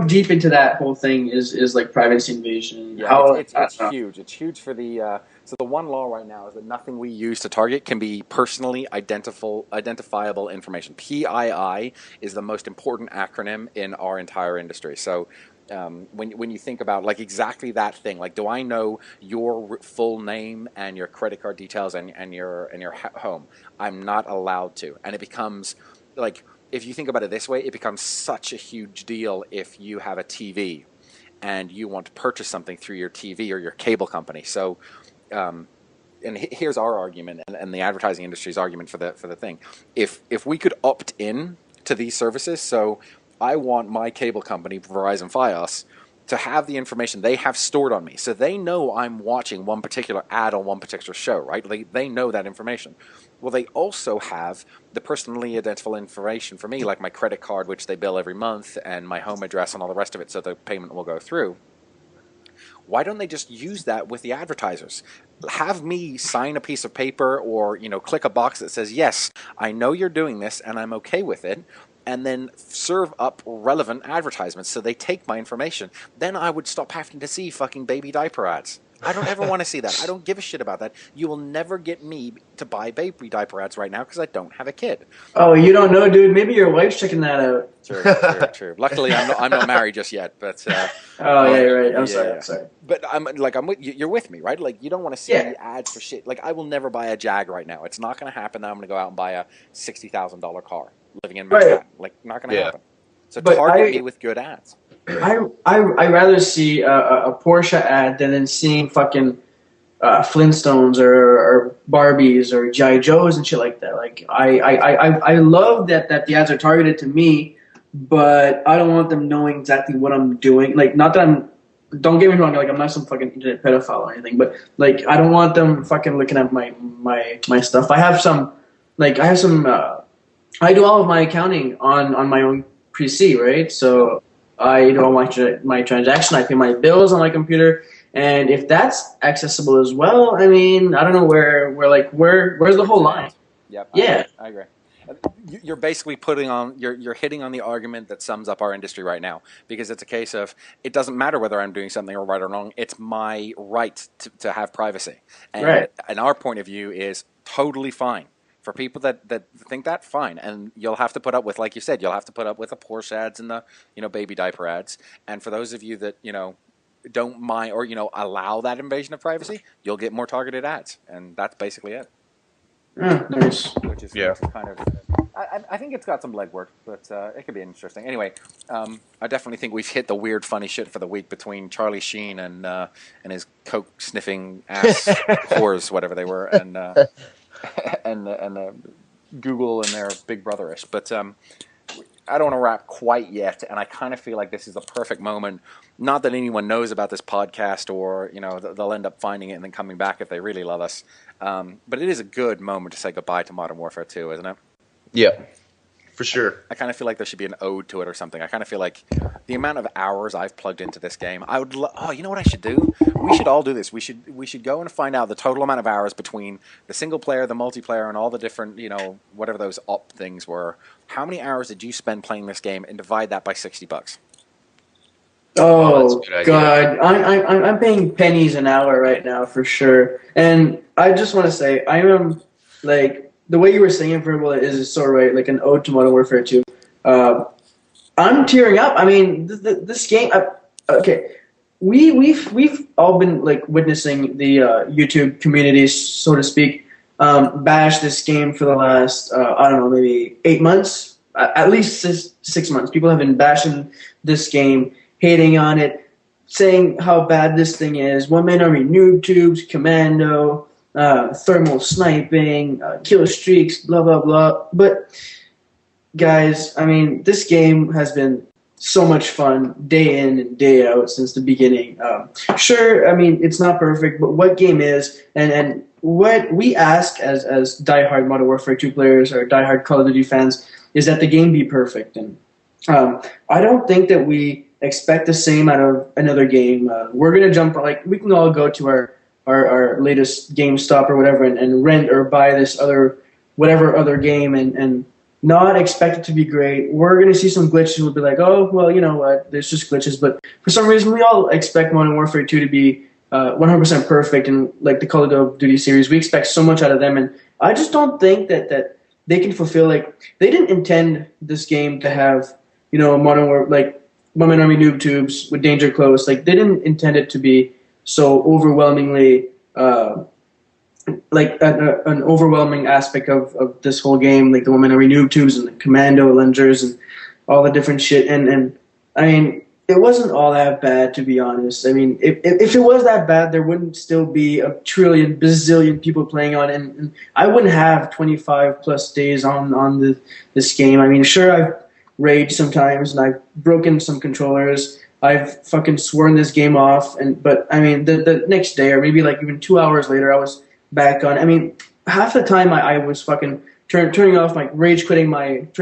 deep into that whole thing is like privacy invasion? Yeah, How it's huge. It's huge for the so the one law right now is that nothing we use to target can be personally identifiable information. PII is the most important acronym in our entire industry. So when you think about like exactly that thing, like do I know your full name and your credit card details and your home? I'm not allowed to, and it becomes like if you think about it this way, it becomes such a huge deal if you have a TV and you want to purchase something through your TV or your cable company. So, and here's our argument, and the advertising industry's argument for the thing. If we could opt in to these services, so I want my cable company, Verizon Fios, to have the information they have stored on me, so they know I'm watching one particular ad on one particular show, right? They know that information. Well, they also have the personally identifiable information for me, like my credit card, which they bill every month, and my home address and all the rest of it, so the payment will go through. Why don't they just use that with the advertisers? Have me sign a piece of paper or click a box that says, yes, I know you're doing this and I'm okay with it, and then serve up relevant advertisements so they take my information. Then I would stop having to see fucking baby diaper ads. I don't ever want to see that. I don't give a shit about that. You will never get me to buy baby diaper ads right now because I don't have a kid. Oh, you don't know, dude. Maybe your wife's checking that out. True. Luckily, I'm not married just yet. But oh yeah, you're right. I'm sorry. But I'm with you're with me, right? Like you don't want to see ads for shit. Like I will never buy a Jag right now. It's not going to happen that I'm going to go out and buy a $60,000 car living in Manhattan. Like not going to happen. So target me with good ads. I rather see a Porsche ad than seeing fucking Flintstones or Barbies or G.I. Joes and shit like that. Like I love that the ads are targeted to me, but I don't want them knowing exactly what I'm doing. Like not that don't get me wrong, like I'm not some fucking internet pedophile or anything, but like I don't want them fucking looking at my stuff. I do all of my accounting on my own PC, right? So I do all my transaction, I pay my bills on my computer. And if that's accessible as well, I mean, I don't know where's the whole line? Yep. Yeah. I agree. You're basically you're hitting on the argument that sums up our industry right now, because it's a case of it doesn't matter whether I'm doing something right or wrong. It's my right to have privacy. And our point of view is totally fine. For people that think that, fine. And you'll have to put up with, like you said, you'll have to put up with the Porsche ads and the, baby diaper ads. And for those of you that, don't mind or, allow that invasion of privacy, you'll get more targeted ads. And that's basically it. Nice. Which is kind of, I think it's got some legwork, but it could be interesting. Anyway, I definitely think we've hit the weird, funny shit for the week between Charlie Sheen and his coke sniffing ass whores, whatever they were, and Google and their Big Brother-ish. But I don't want to wrap quite yet, and I kind of feel like this is the perfect moment. Not that anyone knows about this podcast, or they'll end up finding it and then coming back if they really love us. But it is a good moment to say goodbye to Modern Warfare 2, isn't it? Yeah, for sure. I kind of feel like there should be an ode to it or something. I kind of feel like the amount of hours I've plugged into this game, I would. You know what I should do? We should all do this. We should go and find out the total amount of hours between the single player, the multiplayer, and all the different, whatever those op things were. How many hours did you spend playing this game, and divide that by $60? Oh God, I'm paying pennies an hour right now for sure. And I just want to say, I am like. The way you were saying it, Verbal, is so right, like an ode to Modern Warfare 2. I'm tearing up. I mean, this game. Okay, we've all been like witnessing the YouTube community, so to speak, bash this game for the last I don't know, maybe 8 months, at least 6 months. People have been bashing this game, hating on it, saying how bad this thing is. One Man Army noob tubes, commando. Thermal sniping, kill streaks, blah, blah, blah. But, guys, I mean, this game has been so much fun day in and day out since the beginning. Sure, I mean, it's not perfect, but what game is, and what we ask as diehard Modern Warfare 2 players or diehard Call of Duty fans is that the game be perfect. And I don't think that we expect the same out of another game. We're going to jump, like, we can all go to our latest GameStop or whatever and rent or buy this whatever other game and not expect it to be great. We're going to see some glitches. We'll be like, oh, well, you know what, there's just glitches. But for some reason, we all expect Modern Warfare 2 to be 100% perfect. And like the Call of Duty series, we expect so much out of them. And I just don't think that they can fulfill, like, they didn't intend this game to have, Modern Warfare, like, One Man Army noob tubes with Danger Close. Like, they didn't intend it to be so overwhelmingly, like an overwhelming aspect of this whole game, like the Women Army noob tubes and the commando lungers and all the different shit. And I mean, it wasn't all that bad, to be honest. I mean, if it was that bad, there wouldn't still be a trillion, bazillion people playing on it, and I wouldn't have 25 plus days on this game. I mean, sure, I've raged sometimes and I've broken some controllers. I've fucking sworn this game off, but I mean, the next day or maybe like even 2 hours later, I was back on. I mean, half the time I was fucking turning off my turning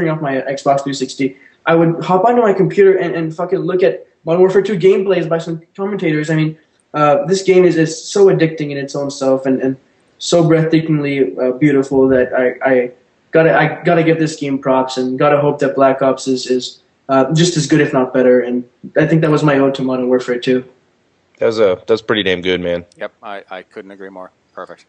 off my Xbox 360. I would hop onto my computer and fucking look at Modern Warfare 2 gameplays by some commentators. I mean, this game is so addicting in its own self and so breathtakingly beautiful that I gotta give this game props and gotta hope that Black Ops is just as good, if not better. And I think that was my ode to Modern Warfare 2. That was pretty damn good, man. Yep, I couldn't agree more. Perfect.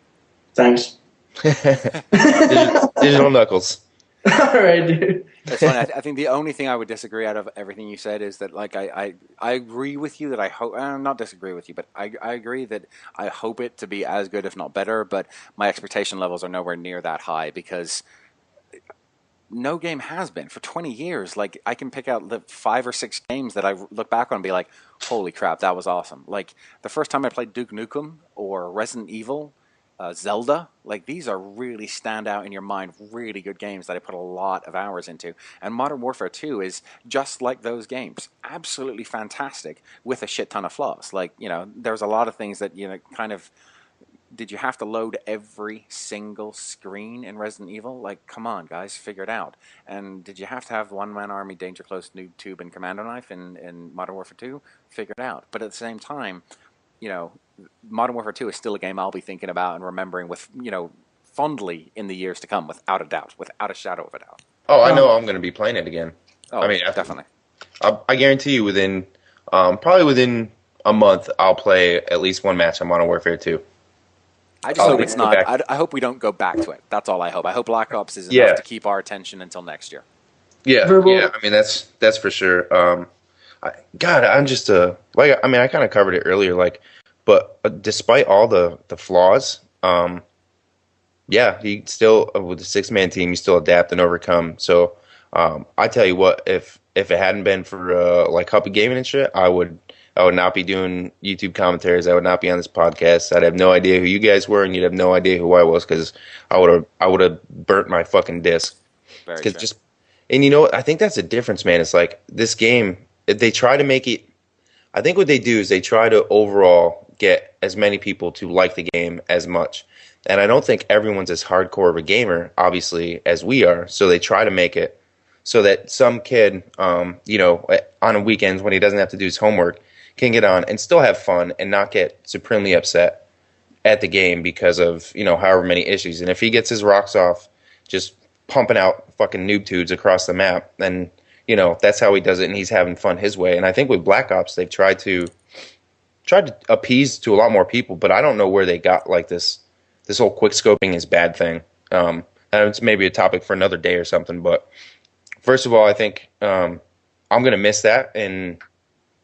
Thanks. Digital knuckles. All right, dude. It's funny. I think the only thing I would disagree out of everything you said is that, like, I agree with you that I hope, not disagree with you, but I agree that I hope it to be as good, if not better, but my expectation levels are nowhere near that high because no game has been for 20 years. Like, I can pick out the 5 or 6 games that I look back on and be like, holy crap, that was awesome. Like, the first time I played Duke Nukem or Resident Evil, Zelda, like these are really stand out in your mind, really good games that I put a lot of hours into. And Modern Warfare 2 is just like those games, absolutely fantastic with a shit ton of flaws. Like, there's a lot of things that, kind of, did you have to load every single screen in Resident Evil? Like, come on, guys, figure it out. And did you have to have one-man army, danger close, noob tube, and commando knife in Modern Warfare 2? Figure it out. But at the same time, you know, Modern Warfare 2 is still a game I'll be thinking about and remembering with, fondly in the years to come, without a doubt, without a shadow of a doubt. Oh, I know I'm going to be playing it again. Oh, I mean, definitely. I guarantee you probably within a month, I'll play at least one match on Modern Warfare 2. I just hope it's not. I hope we don't go back to it. That's all I hope. I hope Black Ops is enough to keep our attention until next year. Yeah, yeah. I mean, that's for sure. God, I'm just I kind of covered it earlier, but despite all the flaws, yeah, he still with the 6-man team, you still adapt and overcome. So, I tell you what, if it hadn't been for like Huppy Gaming and shit, I would not be doing YouTube commentaries. I would not be on this podcast. I'd have no idea who you guys were, and you'd have no idea who I was because I would have burnt my fucking disc. Very true. And you know what? I think that's the difference, man. It's like this game. They try to make it. I think what they do is they try to overall get as many people to like the game as much. And I don't think everyone's as hardcore of a gamer, obviously, as we are. So they try to make it so that some kid, on a weekends when he doesn't have to do his homework, can get on and still have fun and not get supremely upset at the game because of, however many issues. And if he gets his rocks off just pumping out fucking noob tubes across the map, then, that's how he does it and he's having fun his way. And I think with Black Ops, they've tried to appease to a lot more people, but I don't know where they got like this whole quick scoping is bad thing. And it's maybe a topic for another day or something, but first of all, I think I'm going to miss that in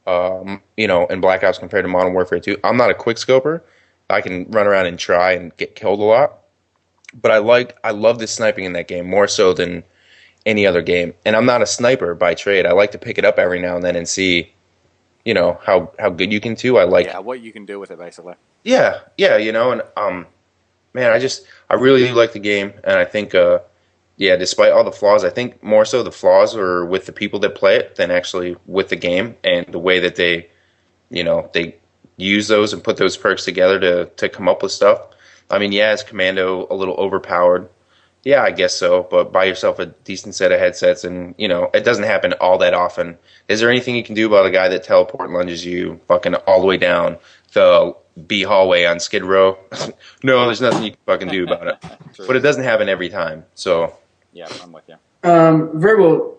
Black Ops compared to Modern Warfare 2. I'm not a quick scoper. I can run around and try and get killed a lot. But I love the sniping in that game more so than any other game. And I'm not a sniper by trade. I like to pick it up every now and then and see, how good you can do. What you can do with it basically. Yeah, and man, I really do like the game, and I think despite all the flaws, I think more so the flaws are with the people that play it than actually with the game and the way that they use those and put those perks together to come up with stuff. I mean, yeah, is Commando a little overpowered? Yeah, I guess so, but buy yourself a decent set of headsets and, it doesn't happen all that often. Is there anything you can do about a guy that teleport lunges you fucking all the way down the B hallway on Skid Row? No, there's nothing you can fucking do about it. But it doesn't happen every time, so. Yeah, I'm with you. Verbal,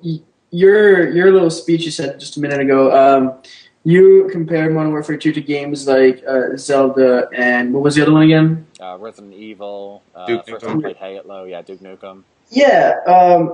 your little speech you said just a minute ago, you compared Modern Warfare 2 to games like Zelda and what was the other one again? Resident Evil. Duke first Nukem. time I played Halo. Yeah, Duke Nukem. Yeah,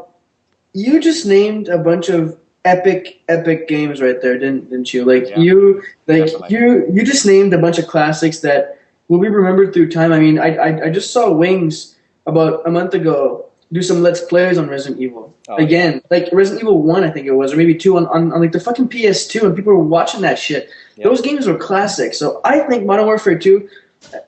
you just named a bunch of epic games right there, didn't you? You just named a bunch of classics that will be remembered through time. I mean, I just saw Wings about a month ago do some Let's Plays on Resident Evil. Again, like Resident Evil 1, I think it was, or maybe 2 on like the fucking PS2, and people were watching that shit. Yep. Those games were classics. So I think Modern Warfare 2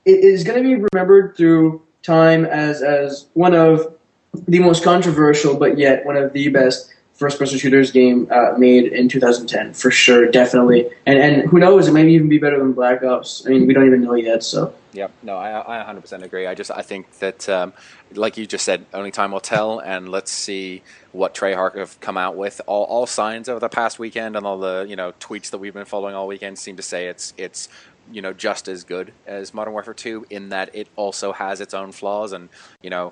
is going to be remembered through time as one of the most controversial, but yet one of the best first-person shooters game made in 2010, for sure, definitely. And who knows, it might even be better than Black Ops. I mean, we don't even know yet, so. Yep, no, I 100% agree. I think that, like you just said, only time will tell, and let's see what Treyarch have come out with. All signs over the past weekend and all the tweets that we've been following all weekend seem to say it's just as good as Modern Warfare 2 in that it also has its own flaws, and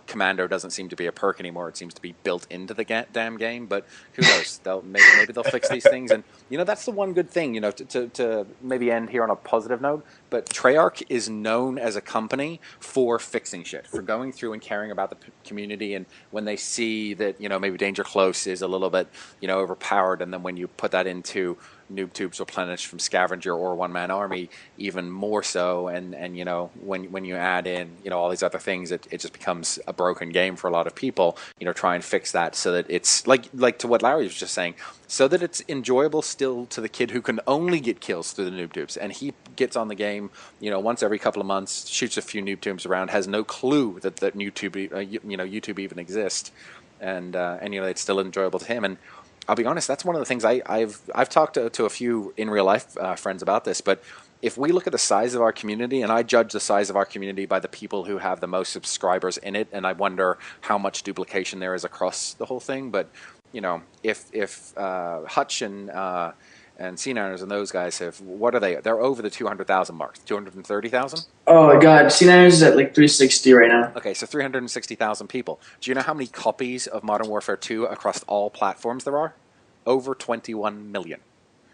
Commando doesn't seem to be a perk anymore. It seems to be built into the damn game. But who knows? Maybe they'll fix these things, and that's the one good thing. To maybe end here on a positive note. But Treyarch is known as a company for fixing shit, for going through and caring about the community, and when they see that maybe Danger Close is a little bit overpowered, and then when you put that into noob tubes replenished from scavenger or one man army, even more so, and when you add in all these other things, it just becomes a broken game for a lot of people. Try and fix that so that it's like to what Larry was just saying, so that it's enjoyable still to the kid who can only get kills through the noob tubes, and he gets on the game once every couple of months, shoots a few noob tubes around, has no clue that YouTube YouTube even exists, and it's still enjoyable to him. And I'll be honest, that's one of the things I've talked to a few in real life friends about this. But if we look at the size of our community, and I judge the size of our community by the people who have the most subscribers in it, and I wonder how much duplication there is across the whole thing. But if Hutch and C9ers and those guys what are they? They're over the 200,000 mark, 230,000. Oh my God, C9ers is at like 360 right now. Okay, so 360,000 people. Do you know how many copies of Modern Warfare 2 across all platforms there are? Over 21 million.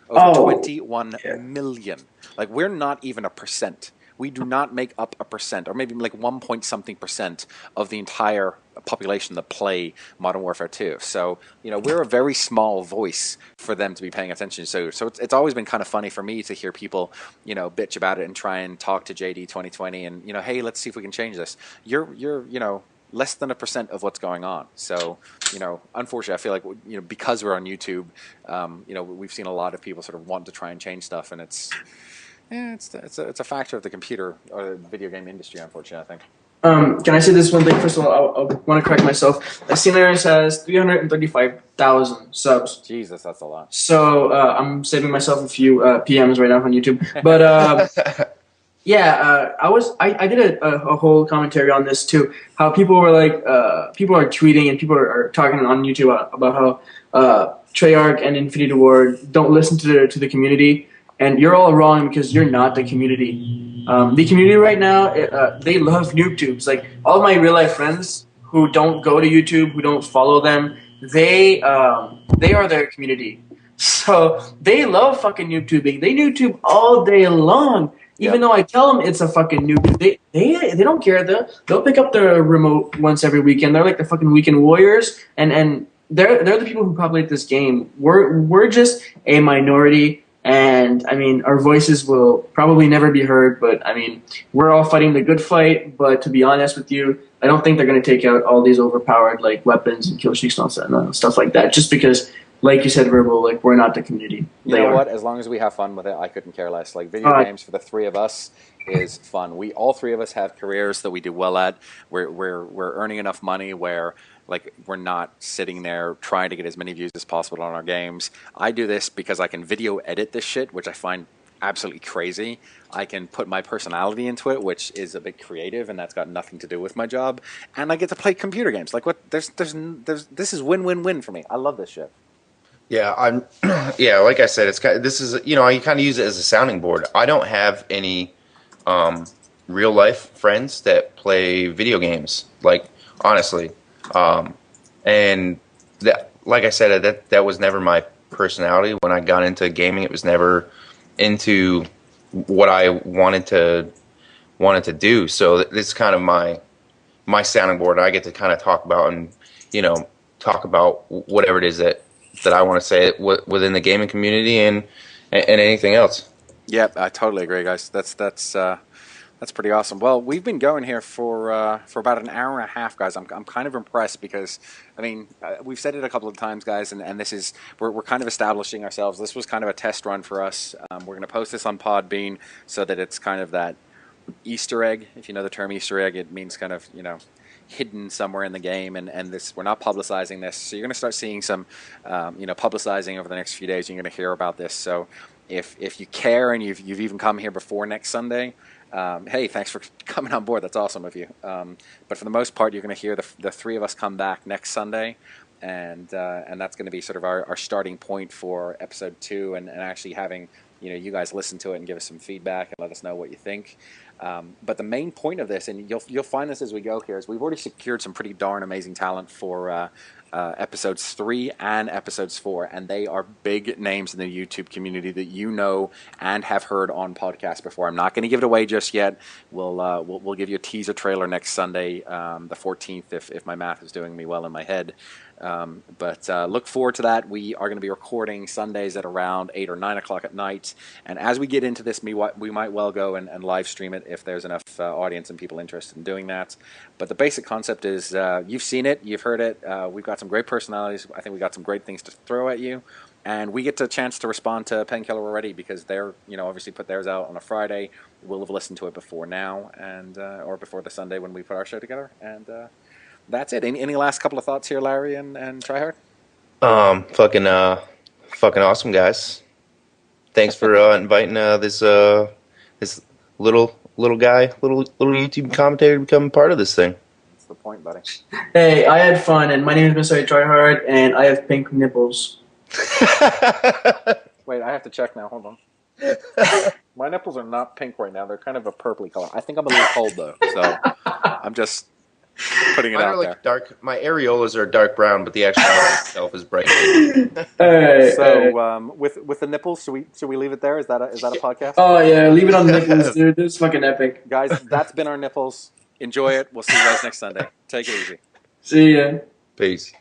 Over 21 million. Like, we're not even a percent. We do not make up a percent, or maybe like 1 point something percent of the entire population that play Modern Warfare 2. So, we're a very small voice for them to be paying attention. So it's always been kind of funny for me to hear people, bitch about it and try and talk to JD 2020 and, hey, let's see if we can change this. You're less than 1% of what's going on. So, unfortunately, I feel like, because we're on YouTube, we've seen a lot of people sort of want to try and change stuff, and it's a factor of the computer or the video game industry, unfortunately, I think. Can I say this one thing? First of all, I want to correct myself. C9ers has 335,000 subs. Jesus, that's a lot. So I'm saving myself a few PMs right now on YouTube. But yeah, I did a whole commentary on this too. How people were like, people are tweeting and people are talking on YouTube about how Treyarch and Infinity Ward don't listen to the community. And you're all wrong because you're not the community. The community right now, they love noob tubes. Like, all my real life friends who don't go to YouTube, who don't follow them, they are their community. So they love fucking noob tubing. They noob tube all day long. Even though I tell them it's a fucking noob tube, they don't care. They'll pick up their remote once every weekend. They're like the fucking weekend warriors, and they're the people who populate this game. We're just a minority. And, I mean, our voices will probably never be heard, but, I mean, we're all fighting the good fight, but to be honest with you, I don't think they're going to take out all these overpowered, like, weapons and kill streaks and stuff like that, just because, like you said, Verbal, like, we're not the community. You know what? As long as we have fun with it, I couldn't care less. Like, video games for the three of us is fun. All three of us have careers that we do well at. We're earning enough money where, like, we're not sitting there trying to get as many views as possible on our games. I do this because I can video edit this shit, which I find absolutely crazy. I can put my personality into it, which is a bit creative, and that's got nothing to do with my job. And I get to play computer games. Like, what? This is win-win-win for me. I love this shit. Yeah, yeah, like I said, this is I kind of use it as a sounding board. I don't have any real life friends that play video games. Like, honestly. And that, like I said, that was never my personality. When I got into gaming, it was never into what I wanted to do. So this is kind of my sounding board. I get to kind of talk about and talk about whatever it is that I want to say within the gaming community and anything else. Yep, I totally agree, guys. That's pretty awesome. Well, we've been going here for about an hour and a half, guys. I'm kind of impressed because, I mean, we've said it a couple of times, guys, and this is we're kind of establishing ourselves. This was kind of a test run for us. We're going to post this on Podbean so that it's kind of that Easter egg. If you know the term Easter egg, it means kind of hidden somewhere in the game, and this, we're not publicizing this. So you're going to start seeing some publicizing over the next few days. You're going to hear about this. So if you care and you've even come here before next Sunday. Hey, thanks for coming on board. That's awesome of you. But for the most part, you're going to hear the three of us come back next Sunday, and that's going to be sort of our starting point for episode 2, and actually having you guys listen to it and give us some feedback and let us know what you think. But the main point of this, and you'll find this as we go here, is we've already secured some pretty darn amazing talent for episodes 3 and episodes 4, and they are big names in the YouTube community that you know and have heard on podcasts before. I'm not going to give it away just yet. We'll give you a teaser trailer next Sunday, the 14th, if my math is doing me well in my head. But look forward to that. We are going to be recording Sundays at around 8 or 9 o'clock at night. And as we get into this, we might well go and live stream it if there's enough audience and people interested in doing that. But the basic concept is you've seen it, you've heard it. We've got some great personalities. I think we've got some great things to throw at you. And we get a chance to respond to Painkiller already because they're, obviously put theirs out on a Friday. We'll have listened to it before now and or before the Sunday when we put our show together. And that's it. Any last couple of thoughts here, Larry and Tryhard? Fucking awesome, guys. Thanks for inviting this little guy, little YouTube commentator to become part of this thing. That's the point, buddy. Hey, I had fun, and my name is Mr. Tryhard, and I have pink nipples. Wait, I have to check now. Hold on. My nipples are not pink right now. They're kind of a purpley color. I think I'm a little cold, though, so I'm just putting it out there. Dark. My areolas are dark brown, but the actual itself is bright. So, with the nipples, should we leave it there? Is that a podcast? Oh yeah, leave it on the nipples, dude. This is fucking epic, guys. That's been our nipples. Enjoy it. We'll see you guys next Sunday. Take it easy. See ya. Peace.